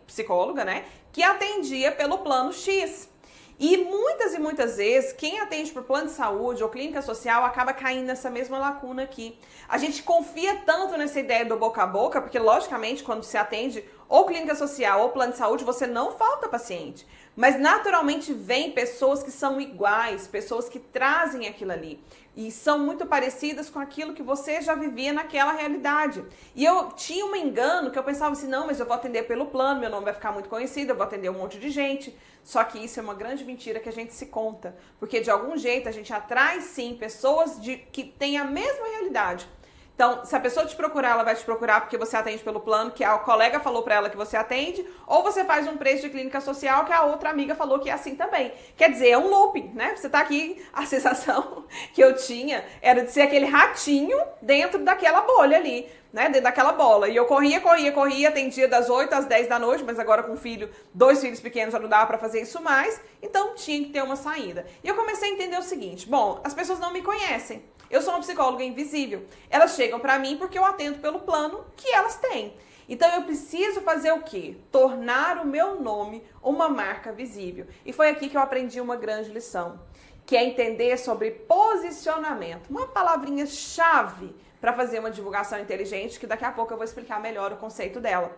[SPEAKER 7] psicóloga, né, que atendia pelo plano X. E muitas vezes, quem atende por plano de saúde ou clínica social acaba caindo nessa mesma lacuna aqui. A gente confia tanto nessa ideia do boca a boca, porque logicamente quando se atende ou clínica social ou plano de saúde, você não falta paciente. Mas naturalmente vem pessoas que são iguais, pessoas que trazem aquilo ali. E são muito parecidas com aquilo que você já vivia naquela realidade. E eu tinha um engano que eu pensava assim, não, mas eu vou atender pelo plano, meu nome vai ficar muito conhecido, eu vou atender um monte de gente. Só que isso é uma grande mentira que a gente se conta. Porque de algum jeito a gente atrai sim pessoas que têm a mesma realidade. Então, se a pessoa te procurar, ela vai te procurar porque você atende pelo plano, que a colega falou pra ela que você atende, ou você faz um preço de clínica social que a outra amiga falou que é assim também. Quer dizer, é um looping, né? Você tá aqui, a sensação que eu tinha era de ser aquele ratinho dentro daquela bolha ali, né? Dentro daquela bola. E eu corria, atendia das 8 às 10 da noite, mas agora com 2 filhos pequenos já não dava pra fazer isso mais, então tinha que ter uma saída. E eu comecei a entender o seguinte, bom, as pessoas não me conhecem. Eu sou uma psicóloga invisível. Elas chegam pra mim porque eu atendo pelo plano que elas têm. Então eu preciso fazer o quê? Tornar o meu nome uma marca visível. E foi aqui que eu aprendi uma grande lição, que é entender sobre posicionamento. Uma palavrinha chave para fazer uma divulgação inteligente, que daqui a pouco eu vou explicar melhor o conceito dela.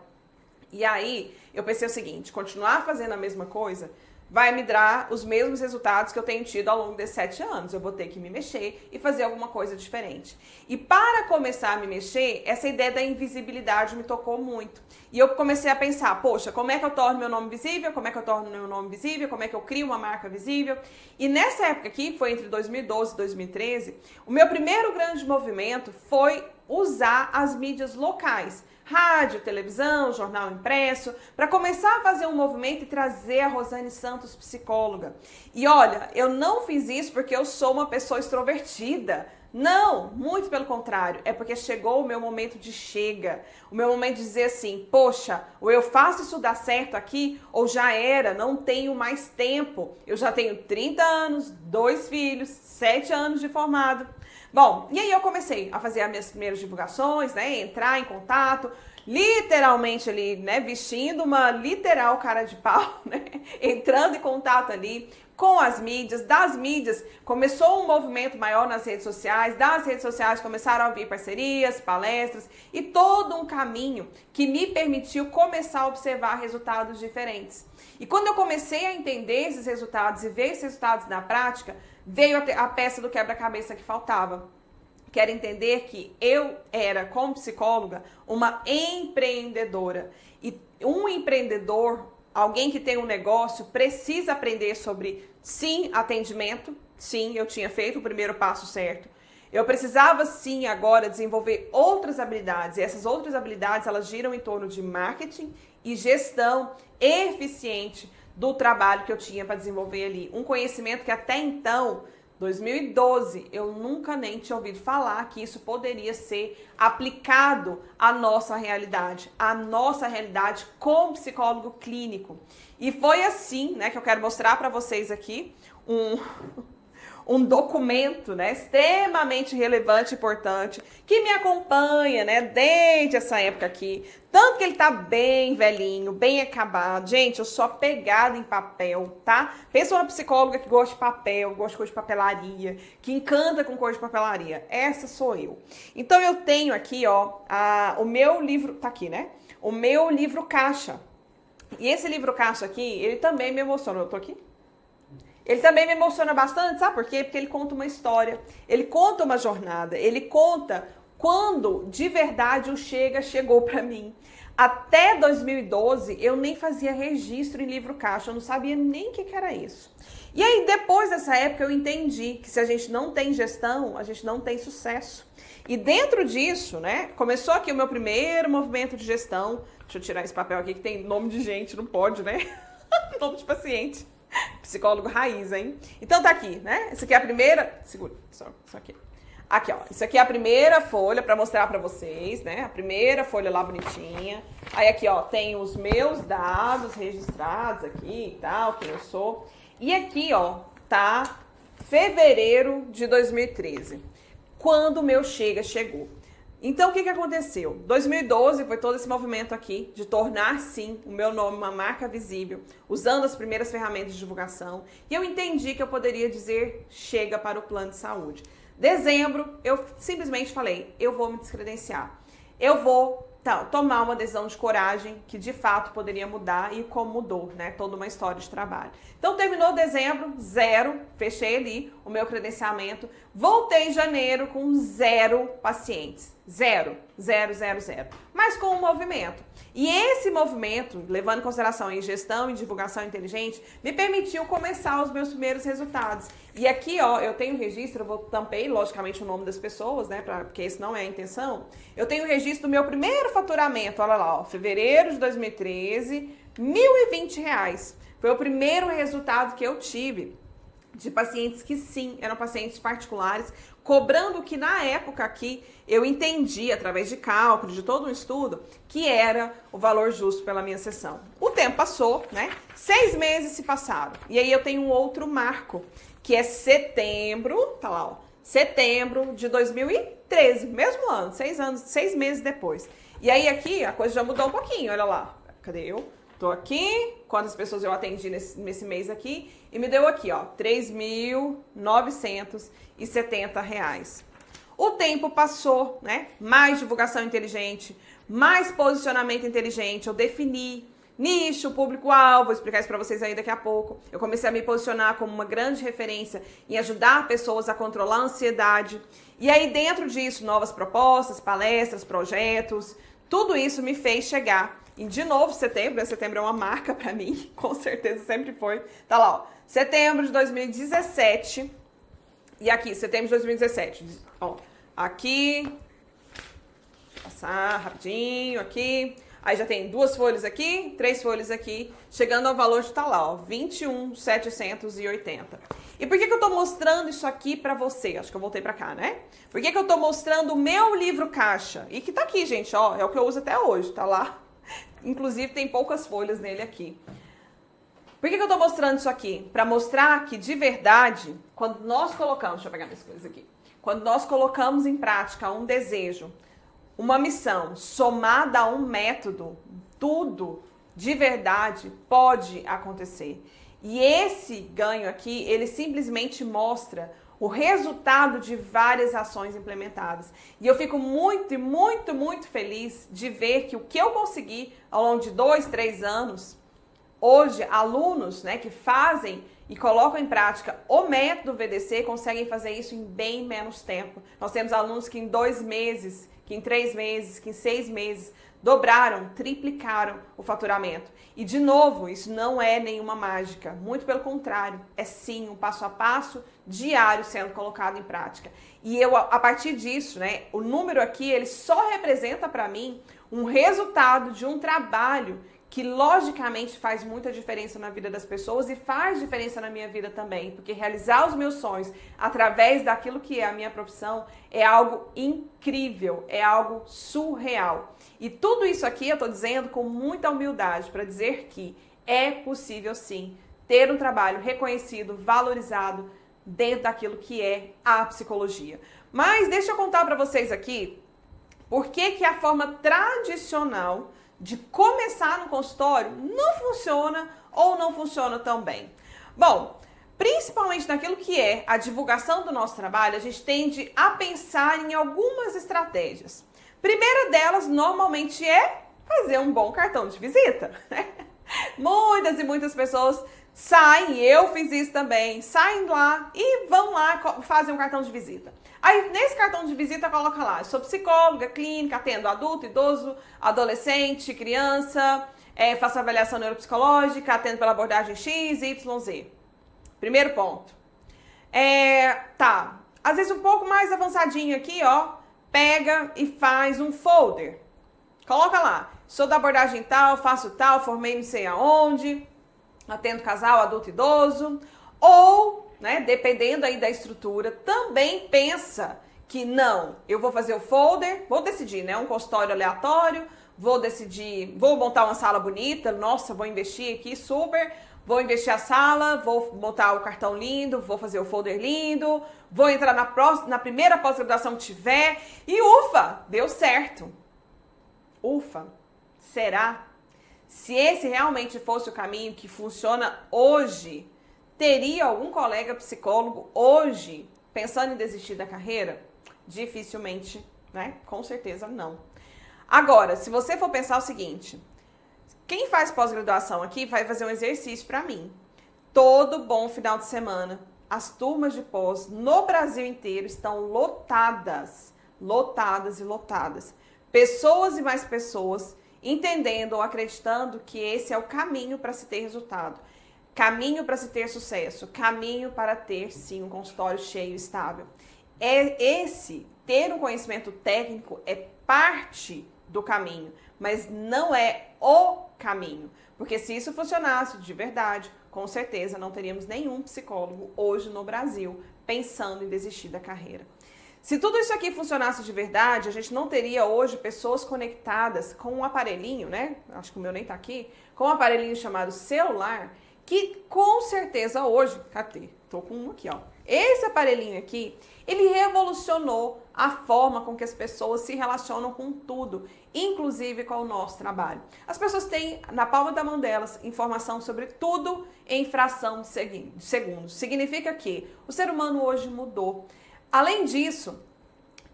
[SPEAKER 7] E aí eu pensei o seguinte, continuar fazendo a mesma coisa vai me dar os mesmos resultados que eu tenho tido ao longo desses 7 anos. Eu vou ter que me mexer e fazer alguma coisa diferente. E para começar a me mexer, essa ideia da invisibilidade me tocou muito. E eu comecei a pensar, poxa, como é que eu torno meu nome visível? Como é que eu torno meu nome visível? Como é que eu crio uma marca visível? E nessa época aqui, que foi entre 2012 e 2013, o meu primeiro grande movimento foi usar as mídias locais. Rádio, televisão, jornal impresso, para começar a fazer um movimento e trazer a Rosane Santos, psicóloga. E olha, eu não fiz isso porque eu sou uma pessoa extrovertida. Não, muito pelo contrário, é porque chegou o meu momento de chega, o meu momento de dizer assim, poxa, ou eu faço isso dar certo aqui, ou já era, não tenho mais tempo. Eu já tenho 30 anos, 2 filhos, 7 anos de formado. Bom, e aí eu comecei a fazer as minhas primeiras divulgações, né, entrar em contato, literalmente ali, né, vestindo uma literal cara de pau, né, entrando em contato ali com as mídias, das mídias começou um movimento maior nas redes sociais, das redes sociais começaram a vir parcerias, palestras e todo um caminho que me permitiu começar a observar resultados diferentes. E quando eu comecei a entender esses resultados e ver esses resultados na prática, veio a peça do quebra-cabeça que faltava. Quero entender que eu era, como psicóloga, uma empreendedora. E um empreendedor, alguém que tem um negócio, precisa aprender sobre, sim, atendimento. Sim, eu tinha feito o primeiro passo certo. Eu precisava, sim, agora desenvolver outras habilidades. E essas outras habilidades, elas giram em torno de marketing e gestão eficiente do trabalho que eu tinha para desenvolver ali. Um conhecimento que até então, 2012, eu nunca nem tinha ouvido falar que isso poderia ser aplicado à nossa realidade como psicólogo clínico. E foi assim, né, que eu quero mostrar para vocês aqui um documento, né, extremamente relevante e importante, que me acompanha, né, desde essa época aqui. Tanto que ele tá bem velhinho, bem acabado. Gente, eu sou apegada em papel, tá? Pensa uma psicóloga que gosta de papel, gosta de coisa de papelaria, que encanta com coisa de papelaria. Essa sou eu. Então eu tenho aqui, ó, o meu livro, tá aqui, né? O meu livro caixa. E esse livro caixa aqui, ele também me emociona. Eu tô aqui? Ele também me emociona bastante, sabe por quê? Porque ele conta uma história, ele conta uma jornada, ele conta quando de verdade o chegou para mim. Até 2012 eu nem fazia registro em livro caixa, eu não sabia nem o que era isso. E aí depois dessa época eu entendi que se a gente não tem gestão, a gente não tem sucesso. E dentro disso, né, começou aqui o meu primeiro movimento de gestão. Deixa eu tirar esse papel aqui que tem nome de gente, não pode, né? Nome de paciente. Psicólogo raiz, hein? Então tá aqui, né? Essa aqui é a primeira... Segura, só aqui. Aqui, ó. Isso aqui é a primeira folha pra mostrar pra vocês, né? A primeira folha lá bonitinha. Aí aqui, ó, tem os meus dados registrados aqui e tal, quem eu sou. E aqui, ó, tá fevereiro de 2013. Quando o meu chegou. Então, o que aconteceu? 2012 foi todo esse movimento aqui de tornar, sim, o meu nome uma marca visível, usando as primeiras ferramentas de divulgação. E eu entendi que eu poderia dizer chega para o plano de saúde. Dezembro, eu simplesmente falei, eu vou me descredenciar. Eu vou tomar uma decisão de coragem que, de fato, poderia mudar e como mudou, né? Toda uma história de trabalho. Então, terminou dezembro, 0, fechei ali o meu credenciamento. Voltei em janeiro com 0 pacientes. 0. Mas com um movimento. E esse movimento, levando em consideração em gestão e divulgação inteligente, me permitiu começar os meus primeiros resultados. E aqui, ó, eu tenho registro, eu tampei, logicamente, o nome das pessoas, né, porque esse não é a intenção. Eu tenho registro do meu primeiro faturamento, olha lá, ó, fevereiro de 2013, R$1.020. Foi o primeiro resultado que eu tive de pacientes que, sim, eram pacientes particulares, cobrando o que na época aqui eu entendi, através de cálculo, de todo um estudo, que era o valor justo pela minha sessão. O tempo passou, né? 6 meses se passaram. E aí eu tenho um outro marco, que é setembro, tá lá, ó, setembro de 2013, mesmo ano, 6 meses depois. E aí aqui a coisa já mudou um pouquinho, olha lá. Cadê eu? Tô aqui, quantas pessoas eu atendi nesse mês aqui, e me deu aqui, ó, R$ 3.970. O tempo passou, né? Mais divulgação inteligente, mais posicionamento inteligente, eu defini nicho, público-alvo, vou explicar isso para vocês aí daqui a pouco. Eu comecei a me posicionar como uma grande referência em ajudar pessoas a controlar a ansiedade. E aí dentro disso, novas propostas, palestras, projetos, tudo isso me fez chegar em, de novo, setembro, né? Setembro é uma marca para mim, com certeza sempre foi. Tá lá, ó, setembro de 2017 e aqui, setembro de 2017. Ó, aqui, passar rapidinho aqui. Aí já tem 2 folhas aqui, 3 folhas aqui, chegando ao valor de tá lá, ó, 21.780. E por que eu tô mostrando isso aqui pra você? Acho que eu voltei pra cá, né? Por que eu tô mostrando o meu livro caixa? E que tá aqui, gente, ó, é o que eu uso até hoje, tá lá. Inclusive tem poucas folhas nele aqui. Por que eu tô mostrando isso aqui? Pra mostrar que, de verdade, quando nós colocamos, deixa eu pegar minhas coisas aqui. Quando nós colocamos em prática um desejo, uma missão somada a um método, tudo de verdade pode acontecer. E esse ganho aqui, ele simplesmente mostra o resultado de várias ações implementadas. E eu fico muito, muito, muito feliz de ver que o que eu consegui ao longo de 2, 3 anos, hoje, alunos, né, que fazem e colocam em prática o método VDC conseguem fazer isso em bem menos tempo. Nós temos alunos que em 2 meses, que em 3 meses, que em 6 meses, dobraram, triplicaram o faturamento. E, de novo, isso não é nenhuma mágica. Muito pelo contrário, é sim um passo a passo diário sendo colocado em prática. E eu, a partir disso, né, o número aqui, ele só representa para mim um resultado de um trabalho que logicamente faz muita diferença na vida das pessoas e faz diferença na minha vida também, porque realizar os meus sonhos através daquilo que é a minha profissão é algo incrível, é algo surreal. E tudo isso aqui eu estou dizendo com muita humildade para dizer que é possível sim ter um trabalho reconhecido, valorizado dentro daquilo que é a psicologia. Mas deixa eu contar para vocês aqui por que a forma tradicional de começar no consultório não funciona ou não funciona tão bem. Bom, principalmente naquilo que é a divulgação do nosso trabalho, a gente tende a pensar em algumas estratégias. Primeira delas, normalmente, é fazer um bom cartão de visita. Muitas e muitas pessoas saem, eu fiz isso também, saem lá e vão lá fazer um cartão de visita. Aí, nesse cartão de visita, coloca lá, eu sou psicóloga, clínica, atendo adulto, idoso, adolescente, criança, faço avaliação neuropsicológica, atendo pela abordagem X, Y, Z. Primeiro ponto. Tá, às vezes um pouco mais avançadinho aqui, ó, pega e faz um folder. Coloca lá, sou da abordagem tal, faço tal, formei não sei aonde, atendo casal, adulto, idoso, ou, né, dependendo aí da estrutura, também pensa que não, eu vou fazer o folder, vou decidir, né, um consultório aleatório, vou decidir, vou montar uma sala bonita, nossa, vou investir aqui, super, vou investir a sala, vou botar o cartão lindo, vou fazer o folder lindo, vou entrar na primeira pós-graduação que tiver e ufa, deu certo. Ufa, será? Se esse realmente fosse o caminho que funciona hoje, teria algum colega psicólogo hoje pensando em desistir da carreira? Dificilmente, né? Com certeza não. Agora, se você for pensar o seguinte, quem faz pós-graduação aqui vai fazer um exercício para mim. Todo bom final de semana, as turmas de pós no Brasil inteiro estão lotadas, lotadas e lotadas. Pessoas e mais pessoas entendendo ou acreditando que esse é o caminho para se ter resultado, caminho para se ter sucesso, caminho para ter, sim, um consultório cheio e estável. Ter um conhecimento técnico é parte do caminho, mas não é o caminho. Porque se isso funcionasse de verdade, com certeza não teríamos nenhum psicólogo hoje no Brasil pensando em desistir da carreira. Se tudo isso aqui funcionasse de verdade, a gente não teria hoje pessoas conectadas com um aparelhinho, né? Acho que o meu nem tá aqui. Com um aparelhinho chamado celular, que com certeza hoje... Cadê? Tô com um aqui, ó. Esse aparelhinho aqui, ele revolucionou a forma com que as pessoas se relacionam com tudo, inclusive com o nosso trabalho. As pessoas têm na palma da mão delas informação sobre tudo em fração de segundos. Significa que o ser humano hoje mudou. Além disso,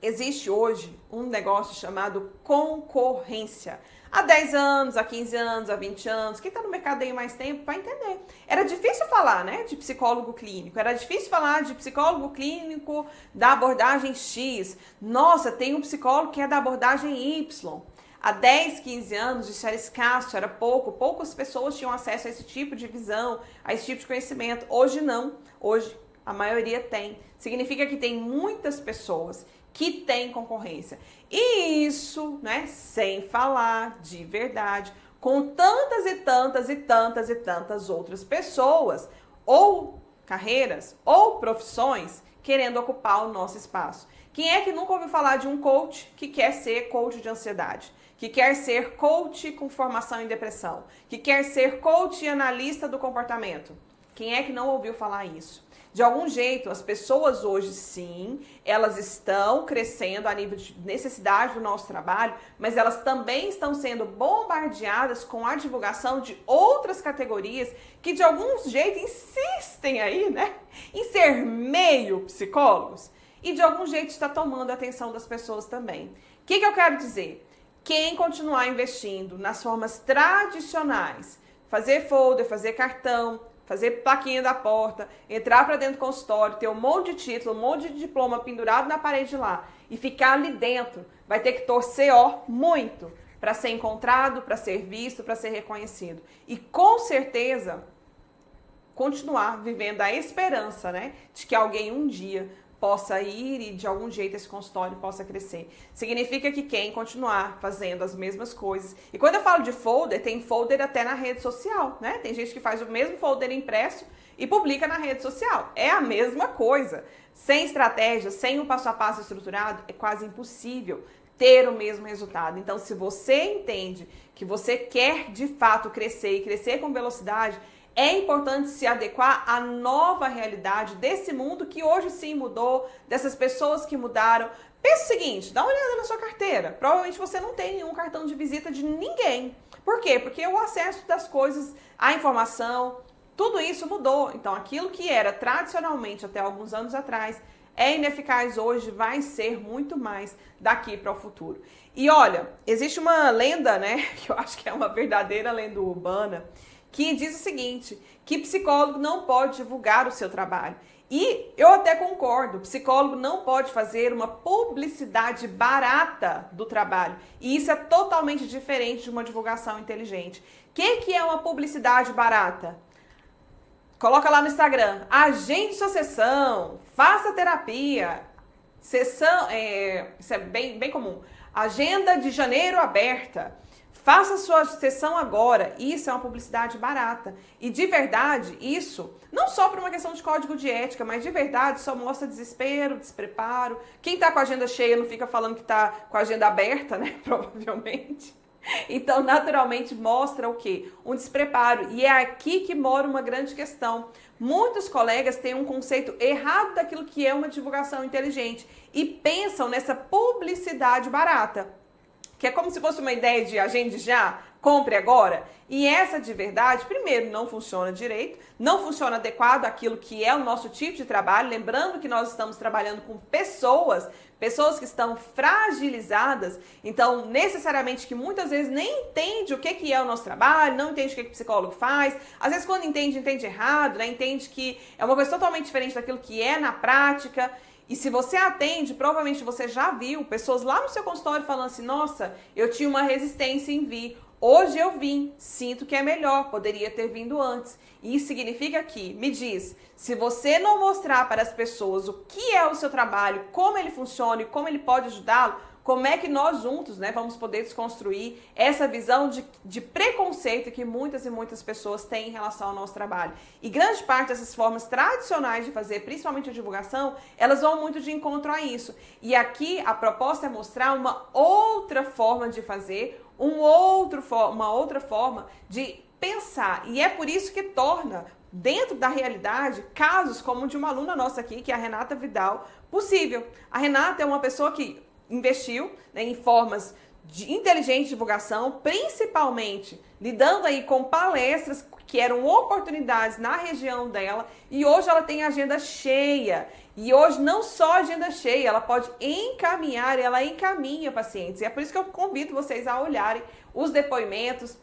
[SPEAKER 7] existe hoje um negócio chamado concorrência. Há 10 anos, há 15 anos, há 20 anos, quem está no mercado aí mais tempo vai entender. Era difícil falar, né, de psicólogo clínico, era difícil falar de psicólogo clínico da abordagem X. Nossa, tem um psicólogo que é da abordagem Y. Há 10, 15 anos isso era escasso, era poucas pessoas tinham acesso a esse tipo de visão, a esse tipo de conhecimento. Hoje não, hoje a maioria tem. Significa que tem muitas pessoas que tem concorrência. E isso, né, sem falar de verdade, com tantas e tantas e tantas e tantas outras pessoas, ou carreiras, ou profissões, querendo ocupar o nosso espaço. Quem é que nunca ouviu falar de um coach que quer ser coach de ansiedade? Que quer ser coach com formação em depressão? Que quer ser coach e analista do comportamento? Quem é que não ouviu falar isso? De algum jeito, as pessoas hoje, sim, elas estão crescendo a nível de necessidade do nosso trabalho, mas elas também estão sendo bombardeadas com a divulgação de outras categorias que, de algum jeito, insistem aí, né, em ser meio psicólogos e, de algum jeito, está tomando a atenção das pessoas também. O que eu quero dizer? Quem continuar investindo nas formas tradicionais, fazer folder, fazer cartão, fazer plaquinha da porta, entrar para dentro do consultório, ter um monte de título, um monte de diploma pendurado na parede lá e ficar ali dentro, vai ter que torcer, muito para ser encontrado, para ser visto, para ser reconhecido. E com certeza continuar vivendo a esperança, né, de que alguém um dia possa ir e de algum jeito esse consultório possa crescer. Significa que quem continuar fazendo as mesmas coisas. E quando eu falo de folder, tem folder até na rede social, né? Tem gente que faz o mesmo folder impresso e publica na rede social. É a mesma coisa. Sem estratégia, sem um passo a passo estruturado, é quase impossível ter o mesmo resultado. Então, se você entende que você quer de fato crescer e crescer com velocidade, é importante se adequar à nova realidade desse mundo que hoje sim mudou, dessas pessoas que mudaram. Pensa o seguinte, dá uma olhada na sua carteira. Provavelmente você não tem nenhum cartão de visita de ninguém. Por quê? Porque o acesso das coisas, a informação, tudo isso mudou. Então, aquilo que era tradicionalmente até alguns anos atrás é ineficaz hoje, vai ser muito mais daqui para o futuro. E olha, existe uma lenda, né, que eu acho que é uma verdadeira lenda urbana, que diz o seguinte, que psicólogo não pode divulgar o seu trabalho. E eu até concordo, psicólogo não pode fazer uma publicidade barata do trabalho. E isso é totalmente diferente de uma divulgação inteligente. O que é uma publicidade barata? Coloca lá no Instagram, agende sua sessão, faça terapia, sessão, isso é bem comum, agenda de janeiro aberta. Faça sua sessão agora. Isso é uma publicidade barata. E de verdade, isso, não só por uma questão de código de ética, mas de verdade só mostra desespero, despreparo. Quem tá com a agenda cheia não fica falando que tá com a agenda aberta, né? Provavelmente. Então, naturalmente, mostra o quê? Um despreparo. E é aqui que mora uma grande questão. Muitos colegas têm um conceito errado daquilo que é uma divulgação inteligente e pensam nessa publicidade barata, que é como se fosse uma ideia de agende já, compre agora. E essa de verdade, primeiro, não funciona direito, não funciona adequado àquilo que é o nosso tipo de trabalho. Lembrando que nós estamos trabalhando com pessoas que estão fragilizadas, então necessariamente que muitas vezes nem entende o que é o nosso trabalho, não entende o que o psicólogo faz. Às vezes quando entende errado, né? Entende que é uma coisa totalmente diferente daquilo que é na prática. E se você atende, provavelmente você já viu pessoas lá no seu consultório falando assim, nossa, eu tinha uma resistência em vir, hoje eu vim, sinto que é melhor, poderia ter vindo antes. E isso significa que, me diz, se você não mostrar para as pessoas o que é o seu trabalho, como ele funciona e como ele pode ajudá-lo, como é que nós juntos, né, vamos poder desconstruir essa visão de preconceito que muitas e muitas pessoas têm em relação ao nosso trabalho. E grande parte dessas formas tradicionais de fazer, principalmente a divulgação, elas vão muito de encontro a isso. E aqui a proposta é mostrar uma outra forma de fazer, uma outra forma de pensar. E é por isso que torna dentro da realidade, casos como o de uma aluna nossa aqui, que é a Renata Vidal, possível. A Renata é uma pessoa que investiu, né, em formas de inteligente divulgação, principalmente lidando aí com palestras que eram oportunidades na região dela, e hoje ela tem agenda cheia. E hoje não só agenda cheia, ela pode encaminhar, ela encaminha pacientes. E é por isso que eu convido vocês a olharem os depoimentos,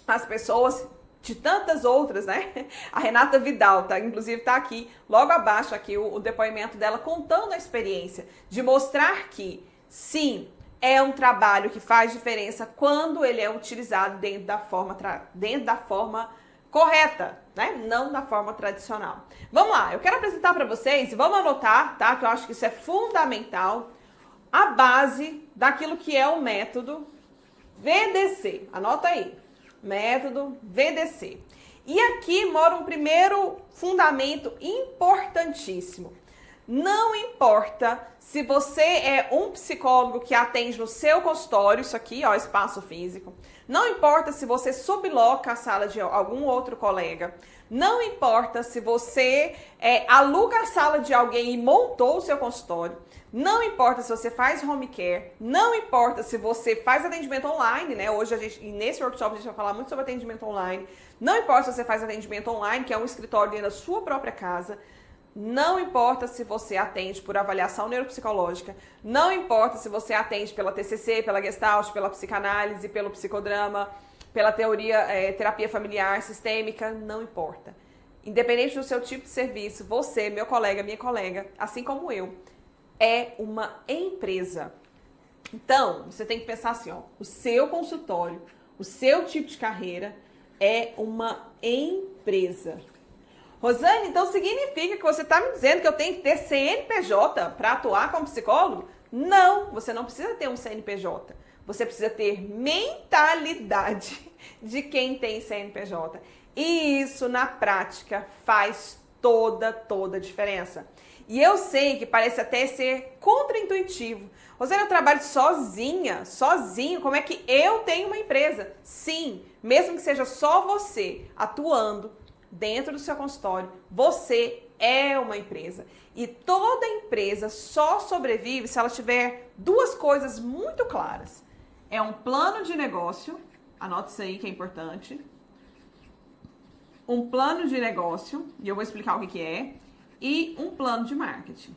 [SPEAKER 7] as pessoas de tantas outras, né? A Renata Vidal, tá? Inclusive tá aqui, logo abaixo aqui o depoimento dela contando a experiência de mostrar que, sim, é um trabalho que faz diferença quando ele é utilizado dentro da forma correta, né? Não da forma tradicional. Vamos lá, eu quero apresentar para vocês, vamos anotar, tá? Que eu acho que isso é fundamental, a base daquilo que é o método VDC. Anota aí, método VDC. E aqui mora um primeiro fundamento importantíssimo. Não importa se você é um psicólogo que atende no seu consultório, isso aqui, ó, espaço físico. Não importa se você subloca a sala de algum outro colega. Não importa se você aluga a sala de alguém e montou o seu consultório. Não importa se você faz home care. Não importa se você faz atendimento online, né? Hoje, nesse workshop, a gente vai falar muito sobre atendimento online. Não importa se você faz atendimento online, que é um escritório dentro da sua própria casa. Não importa se você atende por avaliação neuropsicológica, não importa se você atende pela TCC, pela Gestalt, pela psicanálise, pelo psicodrama, pela terapia familiar, sistêmica, não importa. Independente do seu tipo de serviço, você, meu colega, minha colega, assim como eu, é uma empresa. Então, você tem que pensar assim, ó, o seu consultório, o seu tipo de carreira é uma empresa. Rosane, então significa que você está me dizendo que eu tenho que ter CNPJ para atuar como psicólogo? Não, você não precisa ter um CNPJ. Você precisa ter mentalidade de quem tem CNPJ. E isso, na prática, faz toda a diferença. E eu sei que parece até ser contraintuitivo. Rosane, eu trabalho sozinho, como é que eu tenho uma empresa? Sim, mesmo que seja só você atuando dentro do seu consultório, você é uma empresa. E toda empresa só sobrevive se ela tiver duas coisas muito claras. É um plano de negócio, anota isso aí que é importante. Um plano de negócio, e eu vou explicar o que é, e um plano de marketing.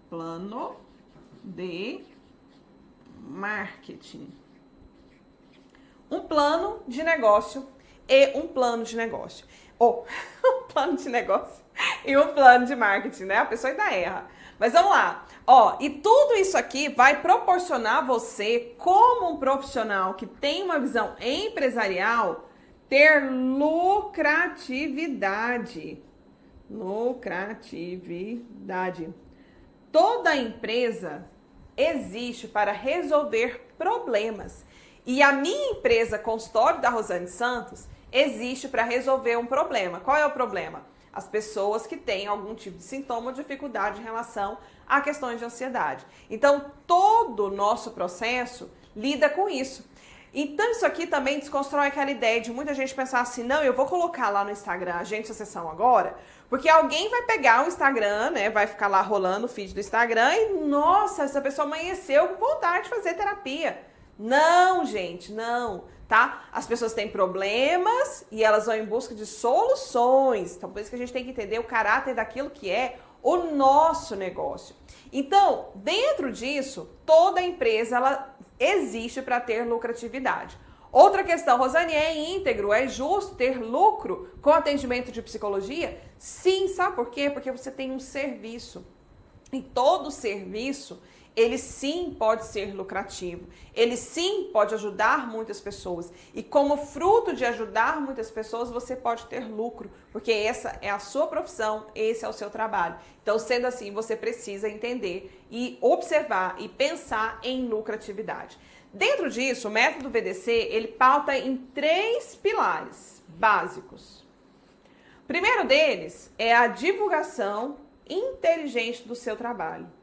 [SPEAKER 7] Plano de marketing. Um plano de negócio e um plano de negócio. Ou um plano de negócio e um plano de marketing, né? A pessoa ainda erra. Mas vamos lá. Ó, e tudo isso aqui vai proporcionar você, como um profissional que tem uma visão empresarial, ter lucratividade. Lucratividade. Toda empresa existe para resolver problemas. E a minha empresa, Consultório da Rosane Santos, existe para resolver um problema. Qual é o problema? As pessoas que têm algum tipo de sintoma ou dificuldade em relação a questões de ansiedade. Então, todo o nosso processo lida com isso. Então, isso aqui também desconstrói aquela ideia de muita gente pensar assim, não, eu vou colocar lá no Instagram Agente Sucessão agora, porque alguém vai pegar o Instagram, né, vai ficar lá rolando o feed do Instagram e, nossa, essa pessoa amanheceu com vontade de fazer terapia. Não, gente, não. Tá? As pessoas têm problemas e elas vão em busca de soluções. Então, por isso que a gente tem que entender o caráter daquilo que é o nosso negócio. Então, dentro disso, toda empresa ela existe para ter lucratividade. Outra questão, Rosane, é íntegro, é justo ter lucro com atendimento de psicologia? Sim, sabe por quê? Porque você tem um serviço. E todo serviço, ele sim pode ser lucrativo, ele sim pode ajudar muitas pessoas. E como fruto de ajudar muitas pessoas, você pode ter lucro, porque essa é a sua profissão, esse é o seu trabalho. Então, sendo assim, você precisa entender e observar e pensar em lucratividade. Dentro disso, o método VDC, ele pauta em 3 pilares básicos. O primeiro deles é a divulgação inteligente do seu trabalho.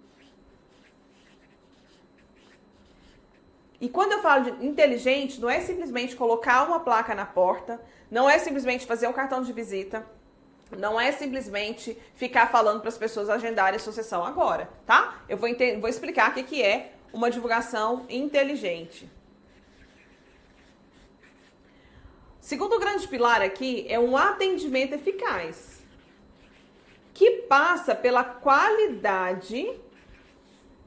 [SPEAKER 7] E quando eu falo de inteligente, não é simplesmente colocar uma placa na porta, não é simplesmente fazer um cartão de visita, Não é simplesmente ficar falando para as pessoas agendarem a sua sessão agora, tá? Eu vou explicar o que é uma divulgação inteligente. Segundo grande pilar aqui é um atendimento eficaz, que passa pela qualidade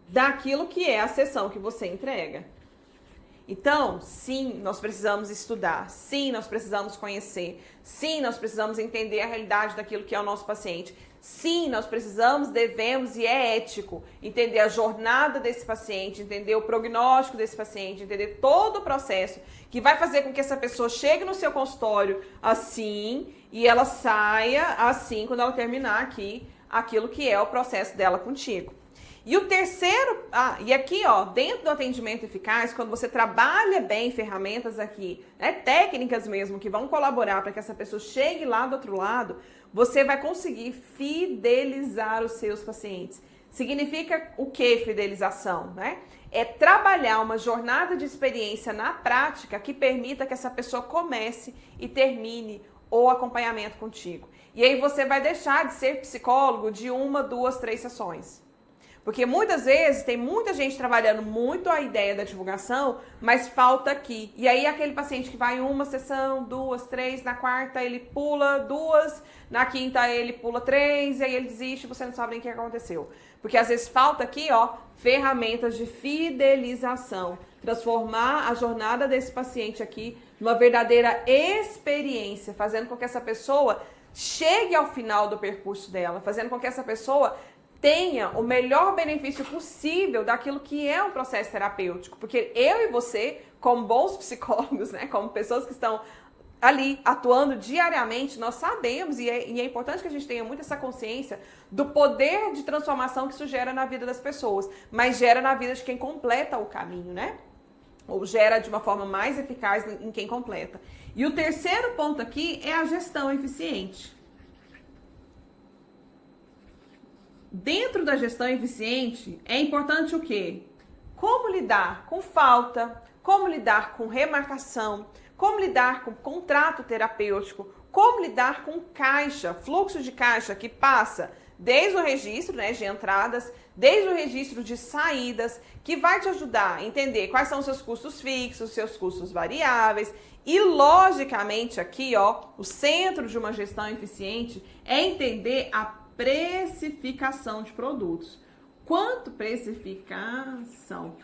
[SPEAKER 7] daquilo que é a sessão que você entrega. Então, sim, nós precisamos estudar, sim, nós precisamos conhecer, sim, nós precisamos entender a realidade daquilo que é o nosso paciente, sim, nós precisamos, devemos e é ético entender a jornada desse paciente, entender o prognóstico desse paciente, entender todo o processo que vai fazer com que essa pessoa chegue no seu consultório assim e ela saia assim quando ela terminar aqui aquilo que é o processo dela contigo. E o terceiro, e aqui, ó, dentro do atendimento eficaz, quando você trabalha bem ferramentas aqui, né, técnicas mesmo, que vão colaborar para que essa pessoa chegue lá do outro lado, você vai conseguir fidelizar os seus pacientes. Significa o que fidelização, né? É trabalhar uma jornada de experiência na prática que permita que essa pessoa comece e termine o acompanhamento contigo. E aí você vai deixar de ser psicólogo de 1, 2, 3 sessões. Porque muitas vezes tem muita gente trabalhando muito a ideia da divulgação, mas falta aqui. E aí aquele paciente que vai em uma sessão, 2, 3, na quarta ele pula 2, na quinta ele pula 3, e aí ele desiste e você não sabe nem o que aconteceu. Porque às vezes falta aqui, ó, ferramentas de fidelização. Transformar a jornada desse paciente aqui numa verdadeira experiência, fazendo com que essa pessoa chegue ao final do percurso dela, fazendo com que essa pessoa tenha o melhor benefício possível daquilo que é um processo terapêutico. Porque eu e você, como bons psicólogos, né, como pessoas que estão ali atuando diariamente, nós sabemos, e é importante que a gente tenha muito essa consciência do poder de transformação que isso gera na vida das pessoas, mas gera na vida de quem completa o caminho, né? Ou gera de uma forma mais eficaz em quem completa. E o terceiro ponto aqui é a gestão eficiente. Dentro da gestão eficiente, é importante o quê? Como lidar com falta, como lidar com remarcação, como lidar com contrato terapêutico, como lidar com caixa, fluxo de caixa que passa desde o registro, né, de entradas, desde o registro de saídas, que vai te ajudar a entender quais são os seus custos fixos, seus custos variáveis. E, logicamente, aqui, ó, o centro de uma gestão eficiente é entender a precificação de produtos. Quanto precificação?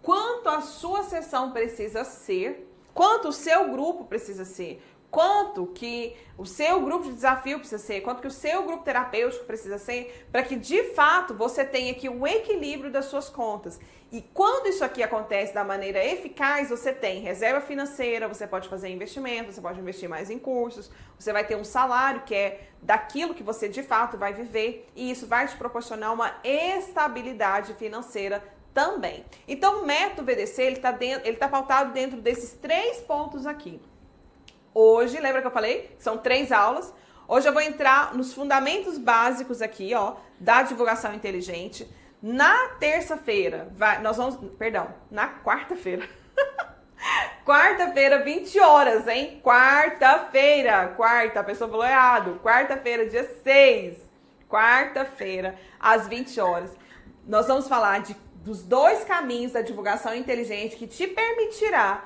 [SPEAKER 7] Quanto a sua sessão precisa ser, quanto o seu grupo precisa ser, quanto que o seu grupo de desafio precisa ser, quanto que o seu grupo terapêutico precisa ser, para que de fato você tenha aqui um equilíbrio das suas contas. E quando isso aqui acontece da maneira eficaz, você tem reserva financeira, você pode fazer investimento, você pode investir mais em cursos, você vai ter um salário que é daquilo que você de fato vai viver, e isso vai te proporcionar uma estabilidade financeira também. Então o método VDC, ele tá pautado dentro desses 3 pontos aqui. Hoje, lembra que eu falei? São 3 aulas. Hoje eu vou entrar nos fundamentos básicos aqui, ó, da divulgação inteligente. Na terça-feira, na quarta-feira. Quarta-feira, 20 horas, hein? Quarta-feira, a pessoa falou errado. Quarta-feira, dia 6. Quarta-feira, às 20 horas. Nós vamos falar dos 2 caminhos da divulgação inteligente que te permitirá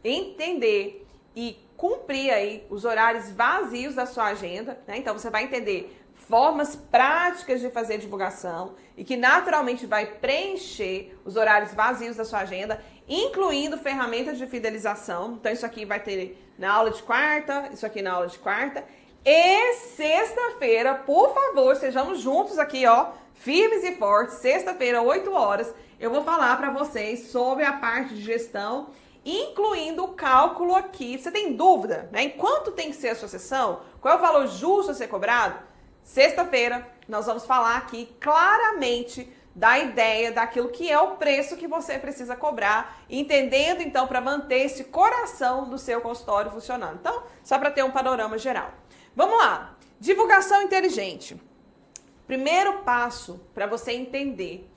[SPEAKER 7] entender e cumprir aí os horários vazios da sua agenda, né? Então você vai entender formas práticas de fazer divulgação e que naturalmente vai preencher os horários vazios da sua agenda, incluindo ferramentas de fidelização. Então isso aqui vai ter na aula de quarta, isso aqui na aula de quarta. E sexta-feira, por favor, sejamos juntos aqui, ó, firmes e fortes. Sexta-feira, 8 horas, eu vou falar para vocês sobre a parte de gestão, incluindo o cálculo aqui. Você tem dúvida, né? Em quanto tem que ser a sua sessão? Qual é o valor justo a ser cobrado? Sexta-feira, nós vamos falar aqui claramente da ideia daquilo que é o preço que você precisa cobrar, entendendo então para manter esse coração do seu consultório funcionando. Então, só para ter um panorama geral. Vamos lá. Divulgação inteligente. Primeiro passo para você entender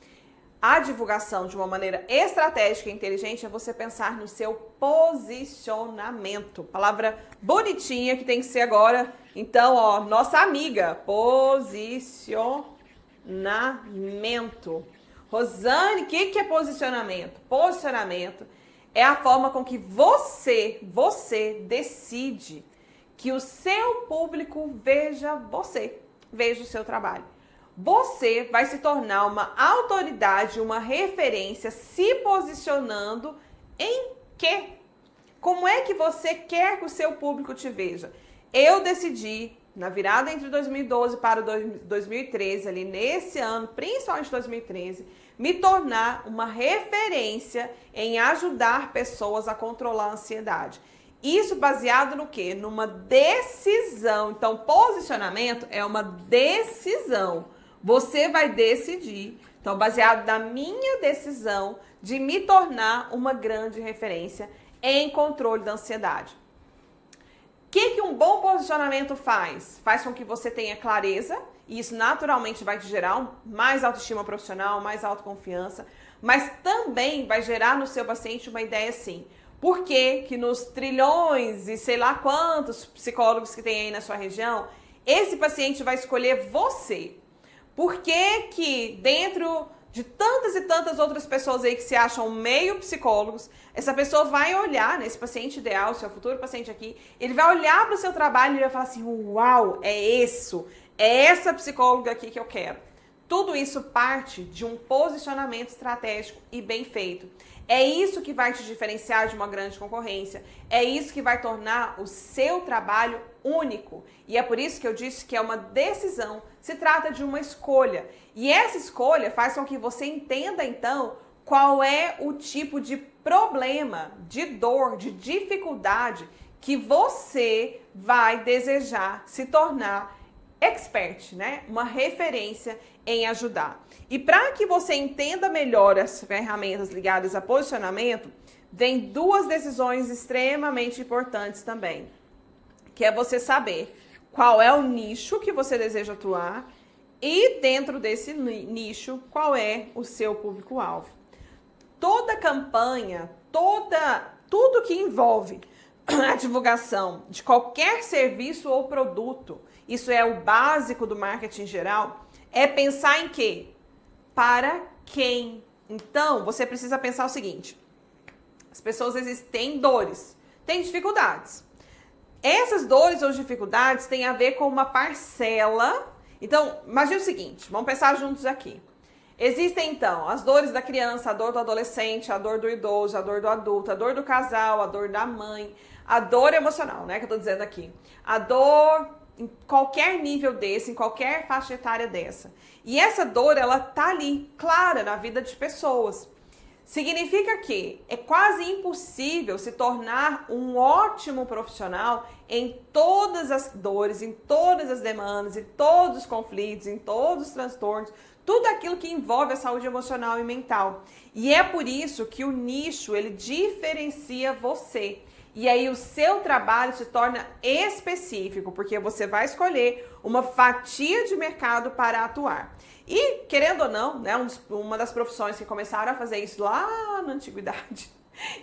[SPEAKER 7] a divulgação de uma maneira estratégica e inteligente é você pensar no seu posicionamento. Palavra bonitinha que tem que ser agora Então, ó, nossa amiga, posicionamento. Rosane, o que é posicionamento? Posicionamento é a forma com que você decide que o seu público veja você, veja o seu trabalho. Você vai se tornar uma autoridade, uma referência, se posicionando em quê? Como é que você quer que o seu público te veja? Eu decidi, na virada entre 2012 para 2013, ali nesse ano, principalmente 2013, me tornar uma referência em ajudar pessoas a controlar a ansiedade. Isso baseado no quê? Numa decisão. Então, posicionamento é uma decisão. Você vai decidir. Então, baseado na minha decisão de me tornar uma grande referência em controle da ansiedade. O que um bom posicionamento faz? Faz com que você tenha clareza, e isso naturalmente vai te gerar mais autoestima profissional, mais autoconfiança, mas também vai gerar no seu paciente uma ideia assim: por que nos trilhões e sei lá quantos psicólogos que tem aí na sua região, esse paciente vai escolher você? Por que dentro de tantas e tantas outras pessoas aí que se acham meio psicólogos, essa pessoa vai olhar nesse paciente ideal, seu futuro paciente aqui, ele vai olhar para o seu trabalho e vai falar assim: uau, é essa psicóloga aqui que eu quero. Tudo isso parte de um posicionamento estratégico e bem feito. É isso que vai te diferenciar de uma grande concorrência. É isso que vai tornar o seu trabalho único. E é por isso que eu disse que é uma decisão. Se trata de uma escolha. E essa escolha faz com que você entenda, então, qual é o tipo de problema, de dor, de dificuldade que você vai desejar se tornar expert, né? Uma referência em ajudar. E para que você entenda melhor as ferramentas ligadas a posicionamento, vem duas decisões extremamente importantes também, que é você saber qual é o nicho que você deseja atuar e dentro desse nicho, qual é o seu público-alvo. Toda campanha, tudo que envolve a divulgação de qualquer serviço ou produto, isso é o básico do marketing geral, é pensar em quê? Para quem? Então, você precisa pensar o seguinte: as pessoas têm dores, têm dificuldades. Essas dores ou dificuldades têm a ver com uma parcela. Então, imagine o seguinte, vamos pensar juntos aqui. Existem, então, as dores da criança, a dor do adolescente, a dor do idoso, a dor do adulto, a dor do casal, a dor da mãe, a dor emocional, né, que eu tô dizendo aqui. A dor em qualquer nível desse, em qualquer faixa etária dessa. E essa dor, ela tá ali, clara, na vida de pessoas. Significa que é quase impossível se tornar um ótimo profissional em todas as dores, em todas as demandas, em todos os conflitos, em todos os transtornos, tudo aquilo que envolve a saúde emocional e mental. E é por isso que o nicho, ele diferencia você. E aí o seu trabalho se torna específico, porque você vai escolher uma fatia de mercado para atuar. E, querendo ou não, né, uma das profissões que começaram a fazer isso lá na antiguidade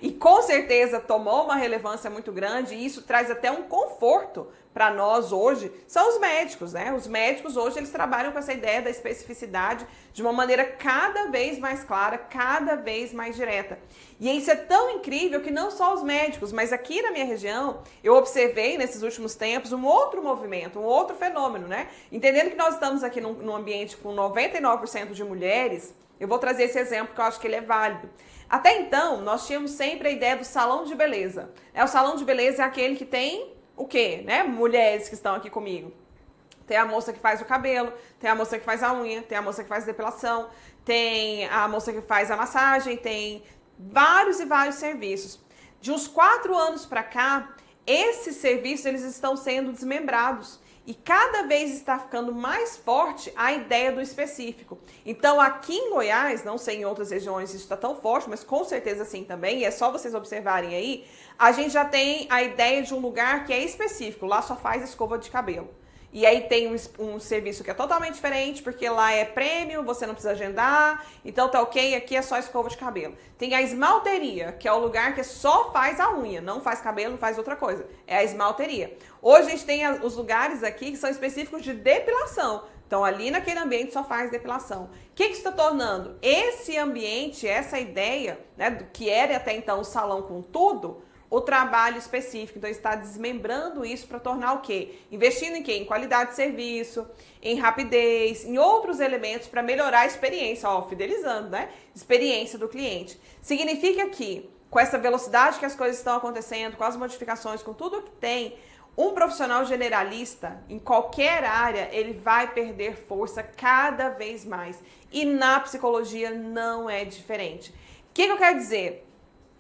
[SPEAKER 7] e com certeza tomou uma relevância muito grande, e isso traz até um conforto para nós hoje, são os médicos, né? Os médicos hoje, eles trabalham com essa ideia da especificidade de uma maneira cada vez mais clara, cada vez mais direta. E isso é tão incrível que não só os médicos, mas aqui na minha região, eu observei nesses últimos tempos um outro movimento, um outro fenômeno, né? Entendendo que nós estamos aqui num ambiente com 99% de mulheres, eu vou trazer esse exemplo que eu acho que ele é válido. Até então, nós tínhamos sempre a ideia do salão de beleza. O salão de beleza é aquele que tem o quê? Né? Mulheres que estão aqui comigo. Tem a moça que faz o cabelo, tem a moça que faz a unha, tem a moça que faz a depilação, tem a moça que faz a massagem, tem vários e vários serviços. De uns 4 anos para cá, esses serviços eles estão sendo desmembrados. E cada vez está ficando mais forte a ideia do específico. Então, aqui em Goiás, não sei em outras regiões isso está tão forte, mas com certeza sim também, e é só vocês observarem aí, a gente já tem a ideia de um lugar que é específico, lá só faz escova de cabelo. e aí tem um serviço que é totalmente diferente, porque lá é prêmio, você não precisa agendar, então tá ok, aqui é só escova de cabelo. Tem a esmalteria, que é o lugar que só faz a unha, não faz cabelo, não faz outra coisa. É a esmalteria. Hoje a gente tem os lugares aqui que são específicos de depilação. Então, ali naquele ambiente só faz depilação. O que isso está tornando? Esse ambiente, essa ideia, né, do que era até então o salão com tudo, o trabalho específico. Então, está desmembrando isso para tornar o quê? Investindo em quê? Em qualidade de serviço, em rapidez, em outros elementos para melhorar a experiência, ó, fidelizando, né? Experiência do cliente. Significa que, com essa velocidade que as coisas estão acontecendo, com as modificações, com tudo que tem, um profissional generalista, em qualquer área, ele vai perder força cada vez mais. E na psicologia não é diferente. O que eu quero dizer?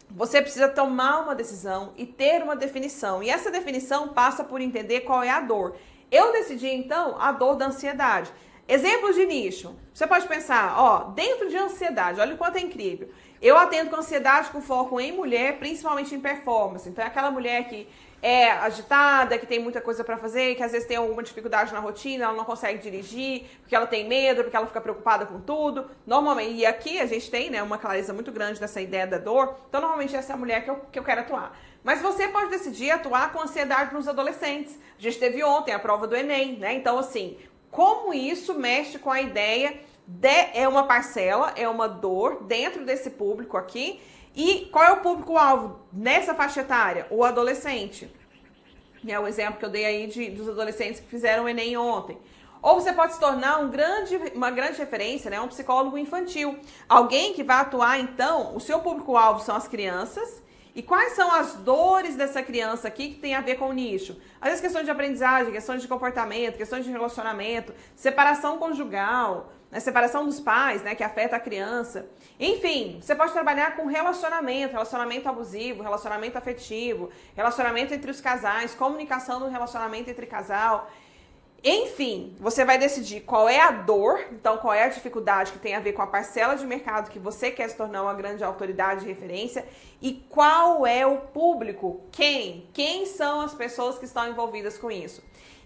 [SPEAKER 7] Você precisa tomar uma decisão e ter uma definição. E essa definição passa por entender qual é a dor. Eu decidi, então, a dor da ansiedade. Exemplos de nicho. Você pode pensar, ó, dentro de ansiedade, olha o quanto é incrível. Eu atendo com ansiedade com foco em mulher, principalmente em performance. Então, é aquela mulher que é agitada, que tem muita coisa para fazer, que às vezes tem alguma dificuldade na rotina, ela não consegue dirigir, porque ela tem medo, porque ela fica preocupada com tudo. Normalmente, e aqui a gente tem, né, uma clareza muito grande dessa ideia da dor, então normalmente essa é a mulher que eu quero atuar. Mas você pode decidir atuar com ansiedade nos adolescentes. A gente teve ontem a prova do Enem, né? Então, assim, como isso mexe com a ideia é uma parcela, é uma dor dentro desse público aqui. E qual é o público-alvo nessa faixa etária? O adolescente. É o exemplo que eu dei aí dos adolescentes que fizeram o Enem ontem. Ou você pode se tornar uma grande referência, né? Um psicólogo infantil. Alguém que vai atuar, então, o seu público-alvo são as crianças. E quais são as dores dessa criança aqui que tem a ver com o nicho? Às vezes questões de aprendizagem, questões de comportamento, questões de relacionamento, separação conjugal, né? Separação dos pais, né? Que afeta a criança. Enfim, você pode trabalhar com relacionamento abusivo, relacionamento afetivo, relacionamento entre os casais, comunicação no relacionamento entre casal. Enfim, você vai decidir qual é a dor, então qual é a dificuldade que tem a ver com a parcela de mercado que você quer se tornar uma grande autoridade de referência e qual é o público, quem são as pessoas que estão envolvidas com isso.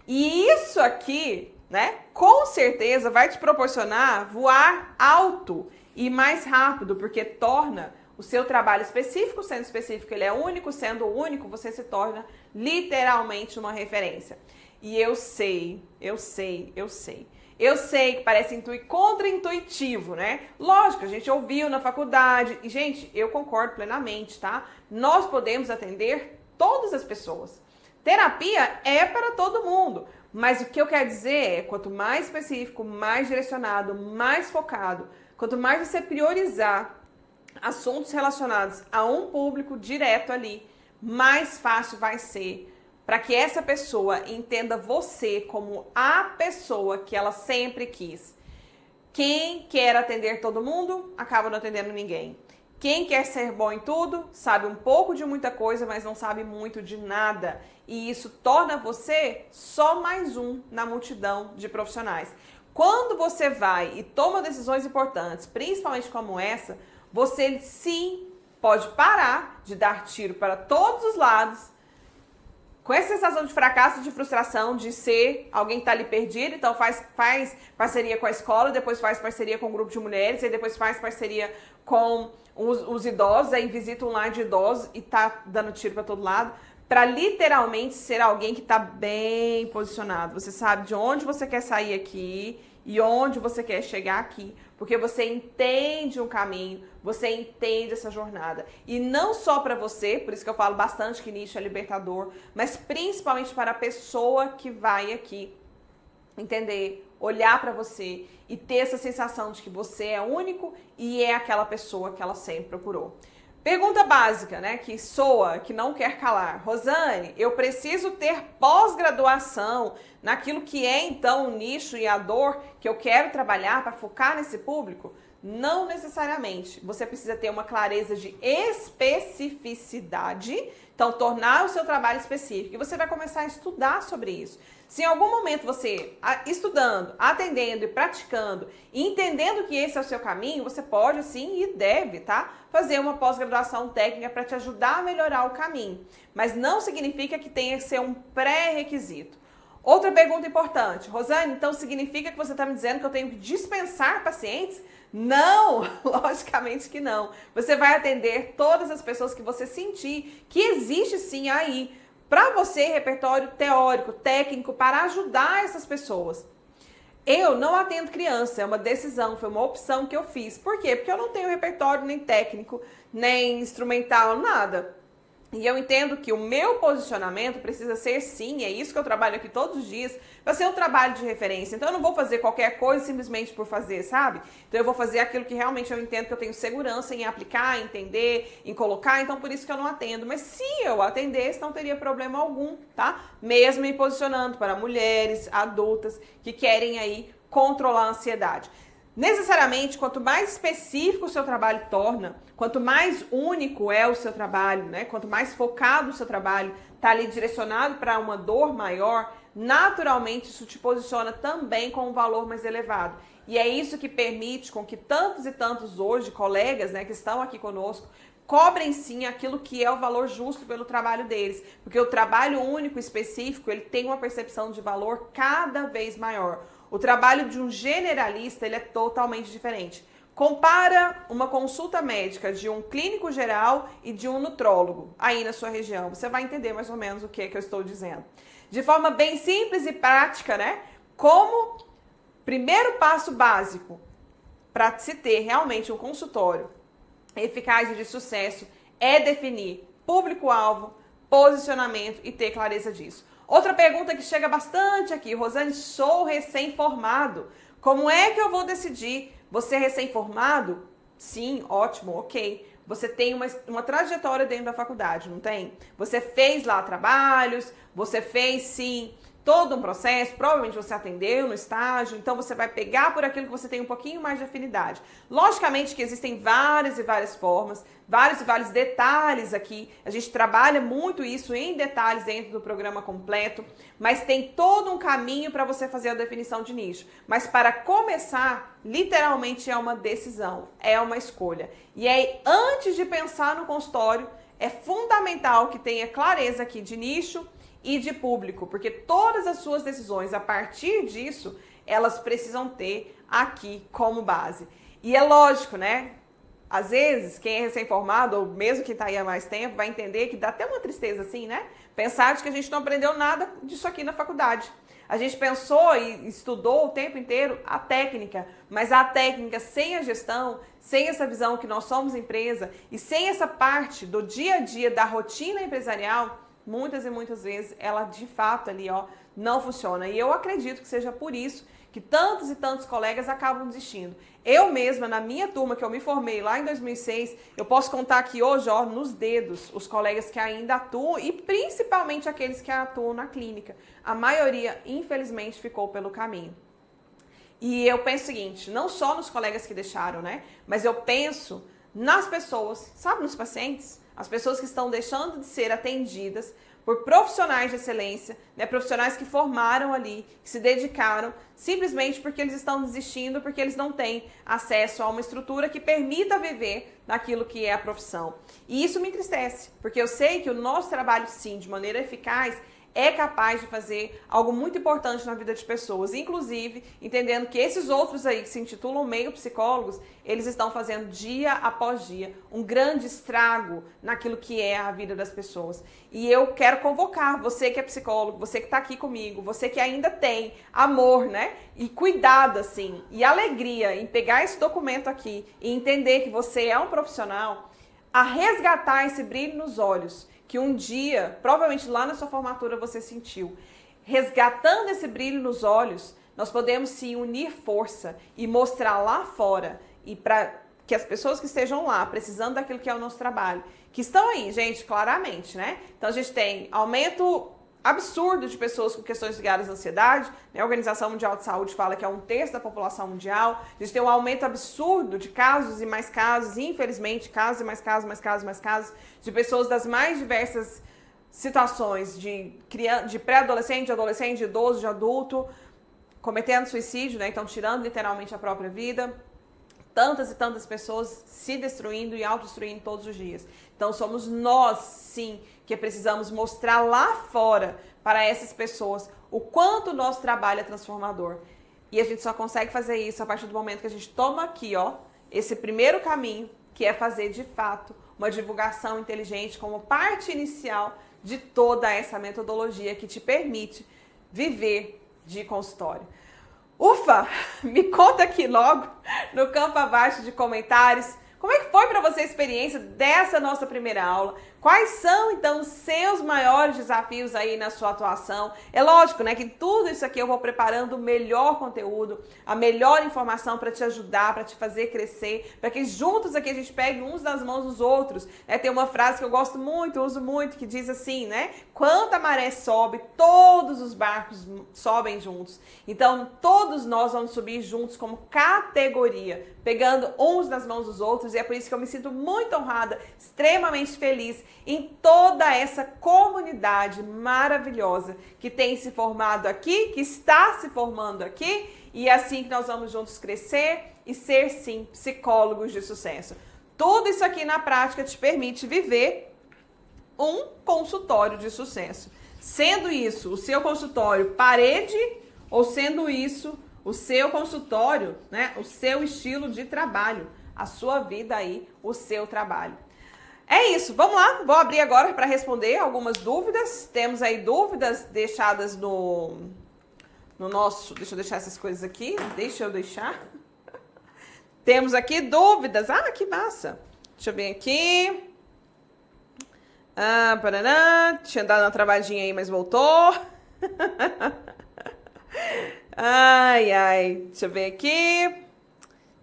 [SPEAKER 7] E isso aqui, né, com certeza vai te proporcionar voar alto e mais rápido, porque torna o seu trabalho específico, sendo específico, ele é único, sendo único, você se torna literalmente uma referência. E eu sei que parece contraintuitivo, né? Lógico, a gente ouviu na faculdade. E, gente, eu concordo plenamente, tá? Nós podemos atender todas as pessoas. Terapia é para todo mundo. Mas o que eu quero dizer é, quanto mais específico, mais direcionado, mais focado, quanto mais você priorizar assuntos relacionados a um público direto ali, mais fácil vai ser para que essa pessoa entenda você como a pessoa que ela sempre quis. Quem quer atender todo mundo, acaba não atendendo ninguém. Quem quer ser bom em tudo, sabe um pouco de muita coisa, mas não sabe muito de nada. E isso torna você só mais um na multidão de profissionais. Quando você vai e toma decisões importantes, principalmente como essa, você sim pode parar de dar tiro para todos os lados, com essa sensação de fracasso, de frustração, de ser alguém que está ali perdido, então faz parceria com a escola, depois faz parceria com um grupo de mulheres, aí depois faz parceria com os idosos, aí visita um lar de idosos e tá dando tiro para todo lado, para literalmente ser alguém que está bem posicionado. Você sabe de onde você quer sair aqui e onde você quer chegar aqui, porque você entende um caminho, você entende essa jornada. E não só para você, por isso que eu falo bastante que nicho é libertador, mas principalmente para a pessoa que vai aqui entender, olhar para você e ter essa sensação de que você é único e é aquela pessoa que ela sempre procurou. Pergunta básica, né, que soa, que não quer calar. Rosane, eu preciso ter pós-graduação naquilo que é, então, o nicho e a dor que eu quero trabalhar para focar nesse público? Não necessariamente. Você precisa ter uma clareza de especificidade, então, tornar o seu trabalho específico. E você vai começar a estudar sobre isso. Se em algum momento você, estudando, atendendo e praticando, e entendendo que esse é o seu caminho, você pode sim e deve, tá? Fazer uma pós-graduação técnica para te ajudar a melhorar o caminho. Mas não significa que tenha que ser um pré-requisito. Outra pergunta importante. Rosane, então significa que você está me dizendo que eu tenho que dispensar pacientes? Não, logicamente que não. Você vai atender todas as pessoas que você sentir que existe sim aí para você repertório teórico, técnico, para ajudar essas pessoas. Eu não atendo criança, é uma decisão, foi uma opção que eu fiz. Por quê? Porque eu não tenho repertório nem técnico, nem instrumental, nada. E eu entendo que o meu posicionamento precisa ser sim, é isso que eu trabalho aqui todos os dias, vai ser um trabalho de referência. Então eu não vou fazer qualquer coisa simplesmente por fazer, sabe? Então eu vou fazer aquilo que realmente eu entendo que eu tenho segurança em aplicar, em entender, em colocar, então por isso que eu não atendo. Mas se eu atendesse, não teria problema algum, tá? Mesmo me posicionando para mulheres adultas que querem aí controlar a ansiedade. Necessariamente, quanto mais específico o seu trabalho torna, quanto mais único é o seu trabalho, né? Quanto mais focado o seu trabalho, está ali direcionado para uma dor maior, naturalmente isso te posiciona também com um valor mais elevado. E é isso que permite com que tantos e tantos hoje colegas, né, que estão aqui conosco, cobrem sim aquilo que é o valor justo pelo trabalho deles. Porque o trabalho único específico, ele tem uma percepção de valor cada vez maior. O trabalho de um generalista, ele é totalmente diferente. Compara uma consulta médica de um clínico geral e de um nutrólogo aí na sua região. Você vai entender mais ou menos o que é que eu estou dizendo. De forma bem simples e prática, né? Como primeiro passo básico para se ter realmente um consultório eficaz e de sucesso é definir público-alvo, posicionamento e ter clareza disso. Outra pergunta que chega bastante aqui, Rosane, sou recém-formado. Como é que eu vou decidir? Você é recém-formado? Sim, ótimo, ok. Você tem uma trajetória dentro da faculdade, não tem? Você fez lá trabalhos, você fez sim todo um processo, provavelmente você atendeu no estágio, então você vai pegar por aquilo que você tem um pouquinho mais de afinidade. Logicamente que existem várias e várias formas, vários e vários detalhes aqui, a gente trabalha muito isso em detalhes dentro do programa completo, mas tem todo um caminho para você fazer a definição de nicho. Mas para começar, literalmente é uma decisão, é uma escolha. E aí, antes de pensar no consultório, é fundamental que tenha clareza aqui de nicho e de público, porque todas as suas decisões a partir disso, elas precisam ter aqui como base. E é lógico, né? Às vezes, quem é recém-formado, ou mesmo quem está aí há mais tempo, vai entender que dá até uma tristeza assim, né? Pensar de que a gente não aprendeu nada disso aqui na faculdade. A gente pensou e estudou o tempo inteiro a técnica, mas a técnica sem a gestão, sem essa visão que nós somos empresa e sem essa parte do dia a dia, da rotina empresarial, muitas e muitas vezes ela de fato ali, ó, não funciona. E eu acredito que seja por isso que tantos e tantos colegas acabam desistindo. Eu mesma, na minha turma, que eu me formei lá em 2006, eu posso contar aqui hoje, ó, nos dedos, os colegas que ainda atuam e principalmente aqueles que atuam na clínica. A maioria, infelizmente, ficou pelo caminho. E eu penso o seguinte, não só nos colegas que deixaram, né? Mas eu penso nas pessoas, sabe, nos pacientes? As pessoas que estão deixando de ser atendidas por profissionais de excelência, né, profissionais que formaram ali, que se dedicaram, simplesmente porque eles estão desistindo, porque eles não têm acesso a uma estrutura que permita viver naquilo que é a profissão. E isso me entristece, porque eu sei que o nosso trabalho, sim, de maneira eficaz, é capaz de fazer algo muito importante na vida de pessoas, inclusive entendendo que esses outros aí que se intitulam meio psicólogos, eles estão fazendo dia após dia um grande estrago naquilo que é a vida das pessoas. E eu quero convocar você que é psicólogo, você que está aqui comigo, você que ainda tem amor, né? E cuidado, assim, e alegria em pegar esse documento aqui e entender que você é um profissional, a resgatar esse brilho nos olhos que um dia, provavelmente lá na sua formatura você sentiu. Resgatando esse brilho nos olhos, nós podemos sim unir força e mostrar lá fora e para que as pessoas que estejam lá precisando daquilo que é o nosso trabalho, que estão aí, gente, claramente, né? Então a gente tem aumento absurdo de pessoas com questões ligadas à ansiedade, né? A Organização Mundial de Saúde fala que é 1/3 da população mundial. A gente tem um aumento absurdo de casos e mais casos, infelizmente, casos e mais casos, mais casos, mais casos, de pessoas das mais diversas situações, de pré-adolescente, de adolescente, de idoso, de adulto, cometendo suicídio, né? Então tirando literalmente a própria vida. Tantas e tantas pessoas se destruindo e autodestruindo todos os dias. Então somos nós, sim, que precisamos mostrar lá fora para essas pessoas o quanto o nosso trabalho é transformador. E a gente só consegue fazer isso a partir do momento que a gente toma aqui, ó, esse primeiro caminho, que é fazer de fato uma divulgação inteligente como parte inicial de toda essa metodologia que te permite viver de consultório. Ufa! Me conta aqui logo no campo abaixo de comentários como é que foi para você a experiência dessa nossa primeira aula. Quais são, então, os seus maiores desafios aí na sua atuação? É lógico, né, que tudo isso aqui eu vou preparando o melhor conteúdo, a melhor informação para te ajudar, para te fazer crescer, para que juntos aqui a gente pegue uns nas mãos dos outros. Tem uma frase que eu gosto muito, eu uso muito, que diz assim, né? Quando a maré sobe, todos os barcos sobem juntos. Então, todos nós vamos subir juntos como categoria, pegando uns nas mãos dos outros, e é por isso que eu me sinto muito honrada, extremamente feliz em toda essa comunidade maravilhosa que tem se formado aqui, que está se formando aqui, e é assim que nós vamos juntos crescer e ser, sim, psicólogos de sucesso. Tudo isso aqui na prática te permite viver um consultório de sucesso. Sendo isso o seu consultório parede, ou sendo isso o seu consultório, né, o seu estilo de trabalho, a sua vida aí, o seu trabalho. É isso, vamos lá, vou abrir agora para responder algumas dúvidas. Temos aí dúvidas deixadas no nosso... Deixa eu deixar essas coisas aqui, Temos aqui dúvidas, que massa. Deixa eu ver aqui. Paraná, tinha dado uma travadinha aí, mas voltou. Deixa eu ver aqui.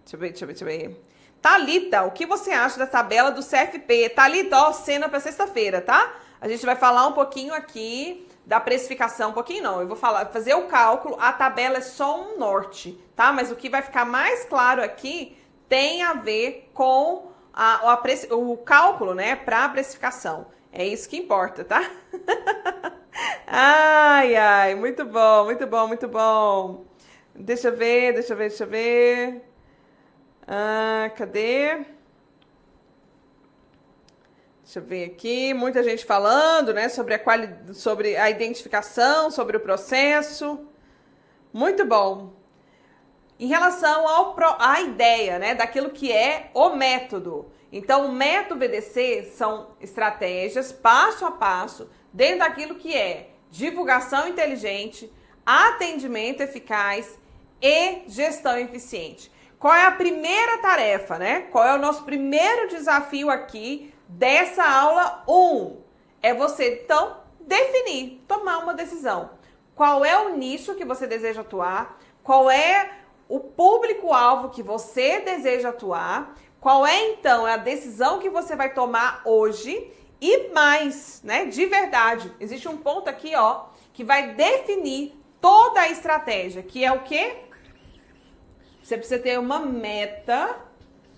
[SPEAKER 7] Deixa eu ver. Thalita, o que você acha da tabela do CFP? Thalita, ó, cena para sexta-feira, tá? A gente vai falar um pouquinho aqui da precificação, um pouquinho não, eu vou fazer o cálculo, a tabela é só um norte, tá? Mas o que vai ficar mais claro aqui tem a ver com o cálculo, né, para a precificação. É isso que importa, tá? Muito bom, muito bom, muito bom. Deixa eu ver. Cadê? Deixa eu ver aqui. Muita gente falando, né, sobre a identificação, sobre o processo. Muito bom. Em relação à ideia, né, daquilo que é o método. Então, o método VDC são estratégias passo a passo dentro daquilo que é divulgação inteligente, atendimento eficaz e gestão eficiente. Qual é a primeira tarefa, né? Qual é o nosso primeiro desafio aqui dessa aula 1? É você, então, definir, tomar uma decisão. Qual é o nicho que você deseja atuar? Qual é o público-alvo que você deseja atuar? Qual é, então, a decisão que você vai tomar hoje? E mais, né? De verdade, existe um ponto aqui, ó, que vai definir toda a estratégia, que é o quê? Você precisa ter uma meta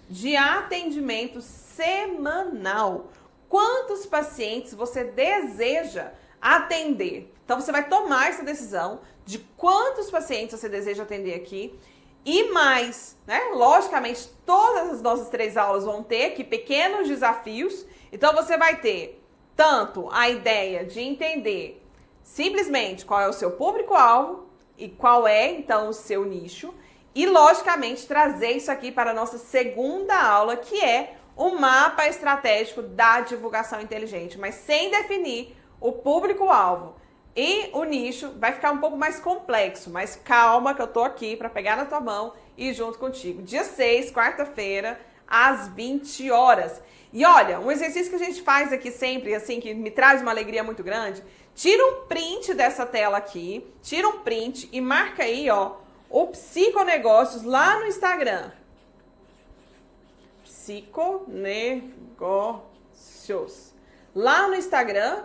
[SPEAKER 7] de atendimento semanal. Quantos pacientes você deseja atender? Então, você vai tomar essa decisão de quantos pacientes você deseja atender aqui. E mais, né? Logicamente, todas as nossas 3 aulas vão ter aqui pequenos desafios. Então, você vai ter tanto a ideia de entender simplesmente qual é o seu público-alvo e qual é, então, o seu nicho. E, logicamente, trazer isso aqui para a nossa segunda aula, que é o mapa estratégico da divulgação inteligente. Mas sem definir o público-alvo e o nicho, vai ficar um pouco mais complexo. Mas calma que eu tô aqui para pegar na tua mão e ir junto contigo. Dia 6, quarta-feira, às 20 horas. E olha, um exercício que a gente faz aqui sempre, assim, que me traz uma alegria muito grande. Tira um print dessa tela aqui, tira um print e marca aí, ó, o Psiconegócios lá no Instagram. Psiconegócios. Lá no Instagram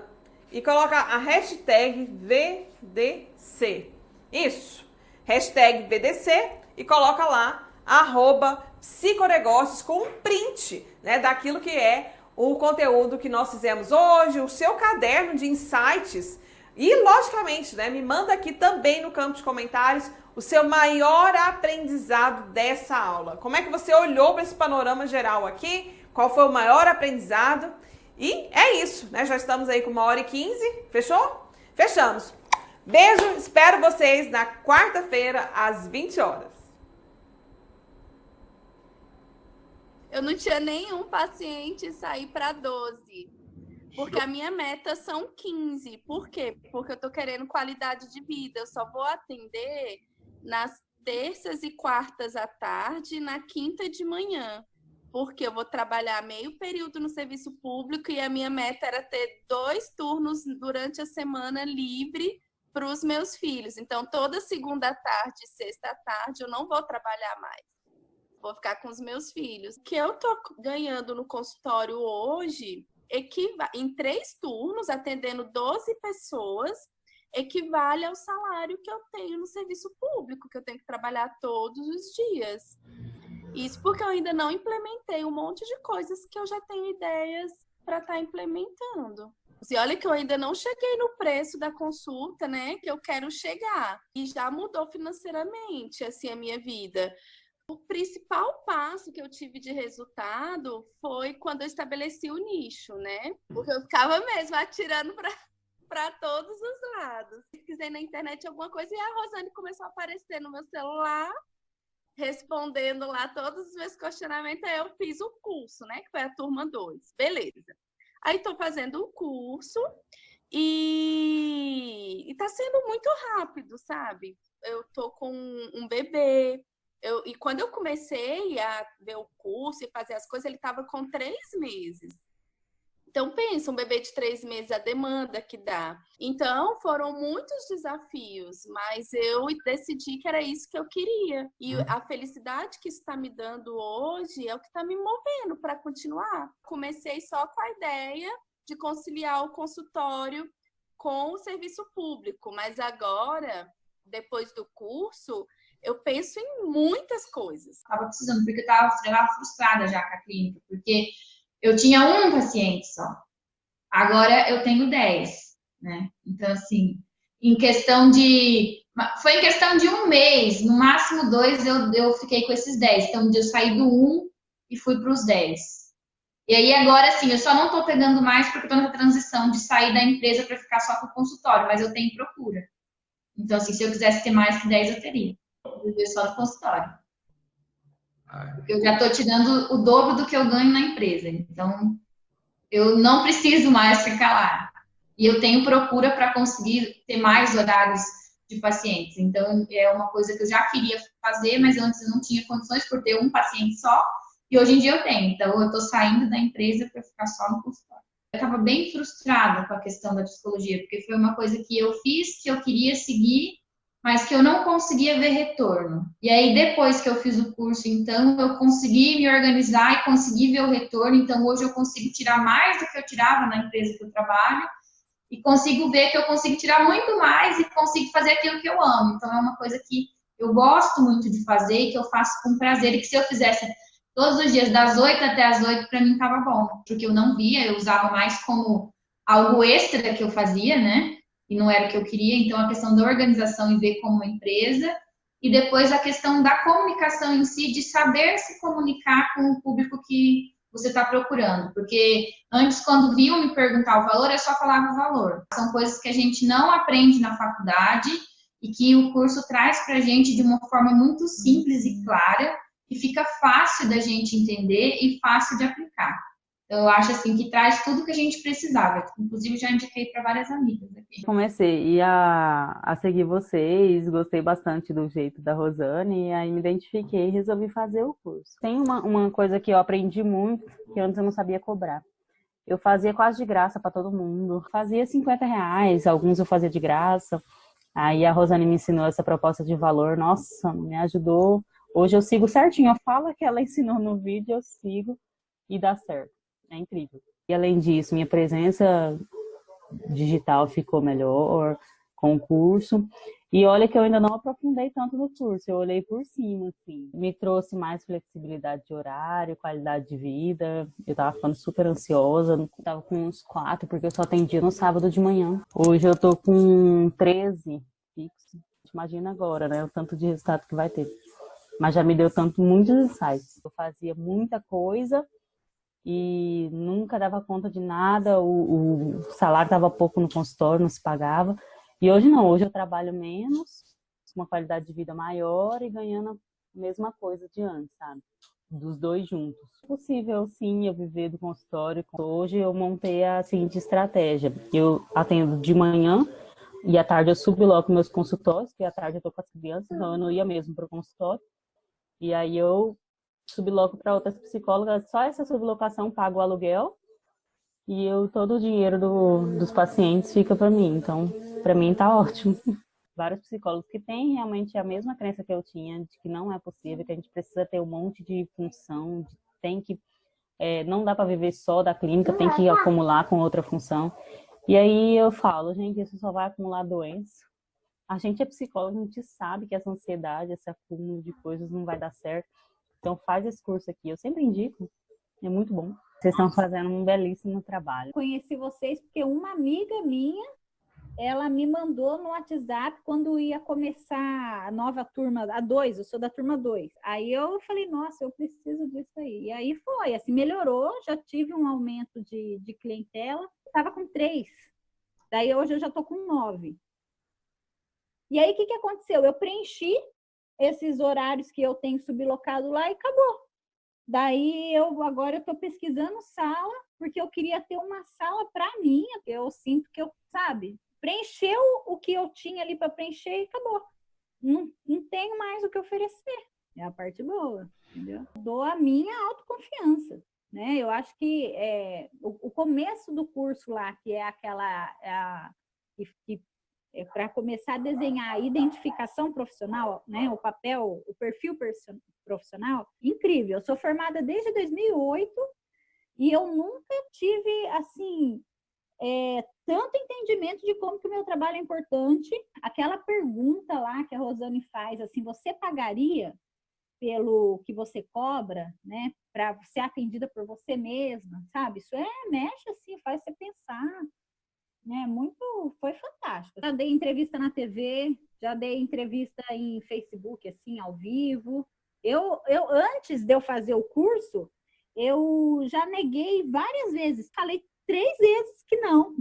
[SPEAKER 7] e coloca a hashtag VDC. Isso. Hashtag VDC e coloca lá @psiconegócios com um print, né, daquilo que é o conteúdo que nós fizemos hoje, o seu caderno de insights. E, logicamente, né, me manda aqui também no campo de comentários o seu maior aprendizado dessa aula. Como é que você olhou para esse panorama geral aqui? Qual foi o maior aprendizado? E é isso, né? Já estamos aí com 1h15, fechou? Fechamos. Beijo, espero vocês na quarta-feira, às 20 horas.
[SPEAKER 6] Eu não tinha nenhum paciente sair para 12, porque a minha meta são 15. Por quê? Porque eu tô querendo qualidade de vida. Eu só vou atender nas terças e quartas à tarde, na quinta de manhã, porque eu vou trabalhar meio período no serviço público e a minha meta era ter 2 turnos durante a semana livre para os meus filhos. Então, toda segunda à tarde e sexta à tarde eu não vou trabalhar mais. Vou ficar com os meus filhos. O que eu tô ganhando no consultório hoje, em 3 turnos, atendendo 12 pessoas, equivale ao salário que eu tenho no serviço público, que eu tenho que trabalhar todos os dias. Isso porque eu ainda não implementei um monte de coisas que eu já tenho ideias para estar implementando. E olha que eu ainda não cheguei no preço da consulta, né? Que eu quero chegar. E já mudou financeiramente, assim, a minha vida. O principal passo que eu tive de resultado foi quando eu estabeleci o nicho, né? Porque eu ficava mesmo atirando para todos os lados. Pesquisei na internet alguma coisa e a Rosane começou a aparecer no meu celular, respondendo lá todos os meus questionamentos. Aí eu fiz o curso, né? Que foi a turma 2. Beleza. Aí estou fazendo o curso e tá sendo muito rápido, sabe? Eu tô com um bebê. E quando eu comecei a ver o curso e fazer as coisas, ele estava com 3 meses. Então, pensa, um bebê de 3 meses, a demanda que dá. Então, foram muitos desafios, mas eu decidi que era isso que eu queria. E a felicidade que isso está me dando hoje é o que está me movendo para continuar. Comecei só com a ideia de conciliar o consultório com o serviço público, mas agora, depois do curso, eu penso em muitas coisas.
[SPEAKER 5] Estava precisando, porque eu estava frustrada já com a clínica, porque eu tinha um paciente só. Agora eu tenho 10, né? Então, assim, foi em questão de 1 mês, no máximo 2, eu fiquei com esses 10. Então, eu saí do 1 e fui para os 10. E aí, agora, assim, eu só não estou pegando mais porque estou nessa transição de sair da empresa para ficar só com o consultório, mas eu tenho procura. Então, assim, se eu quisesse ter mais que 10, eu teria. Eu viver só no consultório. Porque eu já estou te dando o dobro do que eu ganho na empresa. Então, eu não preciso mais ficar lá. E eu tenho procura para conseguir ter mais horários de pacientes. Então, é uma coisa que eu já queria fazer, mas antes eu não tinha condições por ter um paciente só. E hoje em dia eu tenho. Então, eu estou saindo da empresa para ficar só no consultório. Eu estava bem frustrada com a questão da psicologia, porque foi uma coisa que eu fiz, que eu queria seguir, mas que eu não conseguia ver retorno. E aí, depois que eu fiz o curso, então, eu consegui me organizar e consegui ver o retorno. Então, hoje eu consigo tirar mais do que eu tirava na empresa que eu trabalho e consigo ver que eu consigo tirar muito mais e consigo fazer aquilo que eu amo. Então, é uma coisa que eu gosto muito de fazer e que eu faço com prazer e que se eu fizesse todos os dias, das 8 até as 8, para mim estava bom. Porque eu não via, eu usava mais como algo extra que eu fazia, né? E não era o que eu queria, então a questão da organização e ver como uma empresa, e depois a questão da comunicação em si, de saber se comunicar com o público que você está procurando, porque antes, quando viam me perguntar o valor, eu só falava o valor. São coisas que a gente não aprende na faculdade e que o curso traz para a gente de uma forma muito simples e clara, que fica fácil da gente entender e fácil de aplicar. Eu acho assim que traz tudo que a gente precisava. Inclusive, já indiquei para várias amigas aqui.
[SPEAKER 3] Comecei a seguir vocês, gostei bastante do jeito da Rosane, e aí me identifiquei e resolvi fazer o curso. Tem uma coisa que eu aprendi muito, que antes eu não sabia cobrar. Eu fazia quase de graça para todo mundo. Fazia R$50, alguns eu fazia de graça. Aí a Rosane me ensinou essa proposta de valor. Nossa, me ajudou. Hoje eu sigo certinho. A fala que ela ensinou no vídeo, eu sigo e dá certo. É incrível. E além disso, minha presença digital ficou melhor com o curso. E olha que eu ainda não aprofundei tanto no curso, eu olhei por cima, assim. Me trouxe mais flexibilidade de horário, qualidade de vida. Eu tava ficando super ansiosa, tava com uns 4, porque eu só atendia no sábado de manhã. Hoje eu tô com 13 fixo. Imagina agora, né, o tanto de resultado que vai ter. Mas já me deu muitos insights. Eu fazia muita coisa e nunca dava conta de nada, o salário estava pouco no consultório, não se pagava. E hoje não, hoje eu trabalho menos, com uma qualidade de vida maior e ganhando a mesma coisa de antes, sabe? Dos dois juntos. É possível, sim, eu viver do consultório. Hoje eu montei a seguinte estratégia. Eu atendo de manhã e à tarde eu subloco meus consultórios, porque à tarde eu tô com as crianças, então eu não ia mesmo para o consultório. E aí eu subloco para outras psicólogas, só essa sublocação paga o aluguel e todo o dinheiro dos pacientes fica para mim. Então, para mim tá ótimo. Vários psicólogos que têm realmente a mesma crença que eu tinha, de que não é possível, que a gente precisa ter um monte de função, tem que não dá para viver só da clínica, tem que acumular com outra função. E aí eu falo, gente, isso só vai acumular doença. A gente é psicólogo, a gente sabe que essa ansiedade, esse acúmulo de coisas não vai dar certo. Então faz esse curso aqui, eu sempre indico, é muito bom. Vocês estão fazendo um belíssimo trabalho.
[SPEAKER 1] Conheci vocês porque uma amiga minha, ela me mandou no WhatsApp quando ia começar a nova turma, a 2, eu sou da turma 2. Aí eu falei, nossa, eu preciso disso aí. E aí foi, assim, melhorou, já tive um aumento de clientela, estava com 3. Daí hoje eu já estou com 9. E aí o que aconteceu? Eu preenchi esses horários que eu tenho sublocado lá e acabou. Daí agora eu estou pesquisando sala, porque eu queria ter uma sala para mim, eu sinto que preencheu o que eu tinha ali para preencher e acabou. Não tenho mais o que oferecer. É a parte boa, entendeu? Dou a minha autoconfiança, né? Eu acho que o começo do curso lá, que é aquela para começar a desenhar a identificação profissional, né? O perfil profissional, incrível. Eu sou formada desde 2008 e eu nunca tive, assim, tanto entendimento de como que o meu trabalho é importante. Aquela pergunta lá que a Rosane faz, assim, você pagaria pelo que você cobra, né, para ser atendida por você mesma, sabe? Isso mexe, assim, faz você pensar, né? Foi fantástico. Já dei entrevista na TV, já dei entrevista em Facebook, assim, ao vivo. Eu antes de eu fazer o curso, eu já neguei várias vezes, falei 3 vezes que não,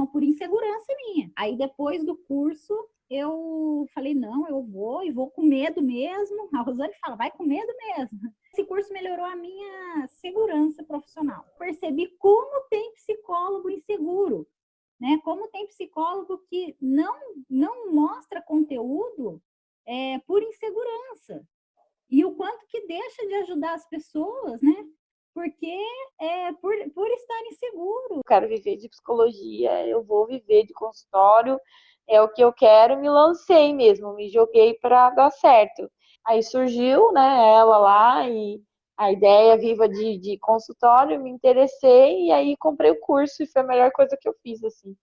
[SPEAKER 1] por insegurança minha. Aí depois do curso, eu falei, não, eu vou com medo mesmo. A Rosane fala, vai com medo mesmo. Esse curso melhorou a minha segurança profissional. Percebi como tem psicólogo inseguro, né? Como tem psicólogo que não mostra conteúdo por insegurança. E o quanto que deixa de ajudar as pessoas, né? Porque por estar inseguro.
[SPEAKER 4] Eu quero viver de psicologia, eu vou viver de consultório, é o que eu quero, me lancei mesmo, me joguei para dar certo. Aí surgiu, né, ela lá e a ideia viva de consultório, me interessei e aí comprei o curso e foi a melhor coisa que eu fiz, assim.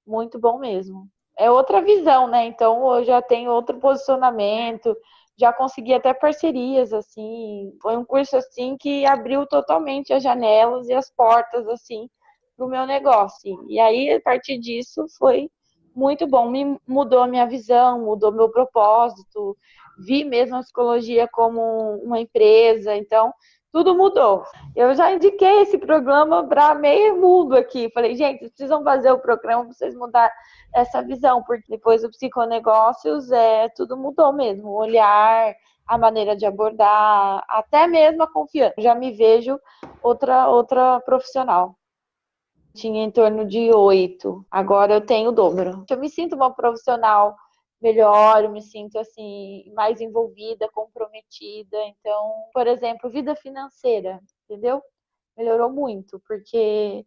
[SPEAKER 4] Muito bom mesmo. É outra visão, né? Então eu já tenho outro posicionamento, já consegui até parcerias, assim. Foi um curso, assim, que abriu totalmente as janelas e as portas, assim, para o meu negócio. E aí, a partir disso, foi muito bom. Me mudou a minha visão, mudou meu propósito. Vi mesmo a psicologia como uma empresa. Então, tudo mudou. Eu já indiquei esse programa para meio mundo aqui. Falei, gente, vocês precisam fazer o programa para vocês mudar essa visão, porque depois do psiconegócios tudo mudou mesmo. O olhar, a maneira de abordar, até mesmo a confiança. Já me vejo outra profissional. Tinha em torno de 8, agora eu tenho o dobro. Eu me sinto uma profissional melhor, eu me sinto assim mais envolvida, comprometida. Então, por exemplo, vida financeira, entendeu? Melhorou muito, porque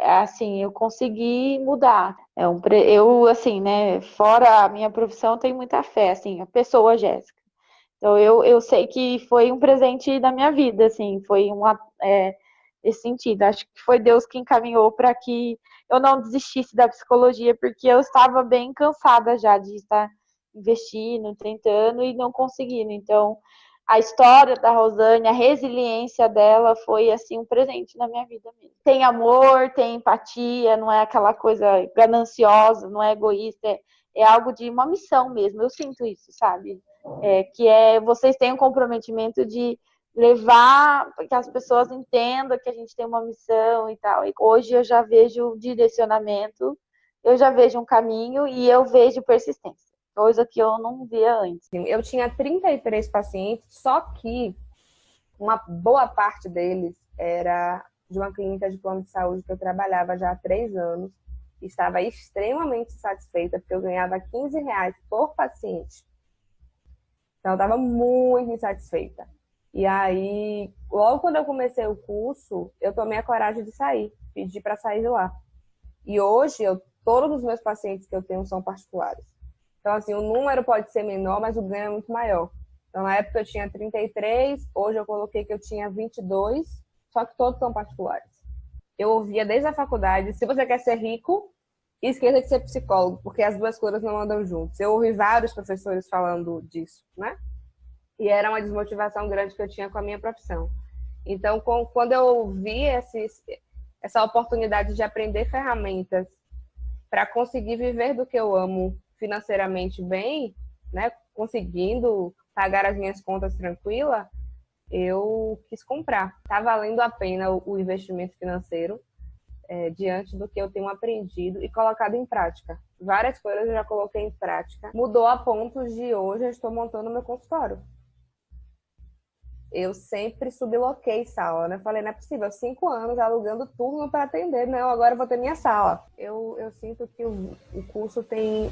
[SPEAKER 4] assim, eu consegui mudar. Eu assim, né, fora a minha profissão, tenho muita fé, assim, a pessoa Jéssica. Então eu sei que foi um presente da minha vida, assim, foi esse sentido. Acho que foi Deus que encaminhou para que eu não desistisse da psicologia, porque eu estava bem cansada já de estar investindo, tentando e não conseguindo. Então, a história da Rosane, a resiliência dela foi assim um presente na minha vida mesmo. Tem amor, tem empatia, não é aquela coisa gananciosa, não é egoísta, é algo de uma missão mesmo. Eu sinto isso, sabe? Que vocês têm um comprometimento de levar, que as pessoas entendam que a gente tem uma missão e tal. E hoje eu já vejo direcionamento, eu já vejo um caminho e eu vejo persistência, coisa que eu não via antes.
[SPEAKER 2] Eu tinha 33 pacientes, só que uma boa parte deles era de uma clínica de plano de saúde que eu trabalhava já há 3 anos. Estava extremamente satisfeita, porque eu ganhava R$ 15 por paciente. Então, eu estava muito insatisfeita. E aí, logo quando eu comecei o curso, eu tomei a coragem de sair, pedi para sair de lá. E hoje, todos os meus pacientes que eu tenho são particulares. Então, assim, o número pode ser menor, mas o ganho é muito maior. Então, na época eu tinha 33, hoje eu coloquei que eu tinha 22, só que todos são particulares. Eu ouvia desde a faculdade, se você quer ser rico, esqueça de ser psicólogo, porque as duas coisas não andam juntos. Eu ouvi vários professores falando disso, né? E era uma desmotivação grande que eu tinha com a minha profissão. Então, quando eu vi essa oportunidade de aprender ferramentas para conseguir viver do que eu amo financeiramente bem, né? Conseguindo pagar as minhas contas tranquila, eu quis comprar. Tá valendo a pena o investimento financeiro diante do que eu tenho aprendido e colocado em prática. Várias coisas eu já coloquei em prática. Mudou a ponto de hoje eu estou montando meu consultório. Eu sempre subloquei sala, né? Falei, não é possível, 5 anos alugando turno para atender, não, agora eu vou ter minha sala. Eu sinto que o curso tem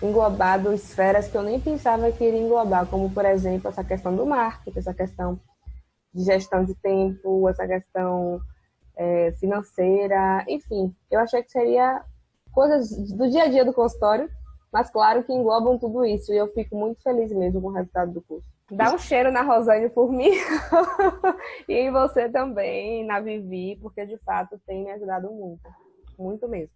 [SPEAKER 2] englobado esferas que eu nem pensava que iria englobar, como, por exemplo, essa questão do marketing, essa questão de gestão de tempo, essa questão financeira, enfim. Eu achei que seria coisas do dia a dia do consultório, mas claro que englobam tudo isso, e eu fico muito feliz mesmo com o resultado do curso. Dá um cheiro na Rosane por mim e em você também, na Vivi, porque de fato tem me ajudado muito, muito mesmo.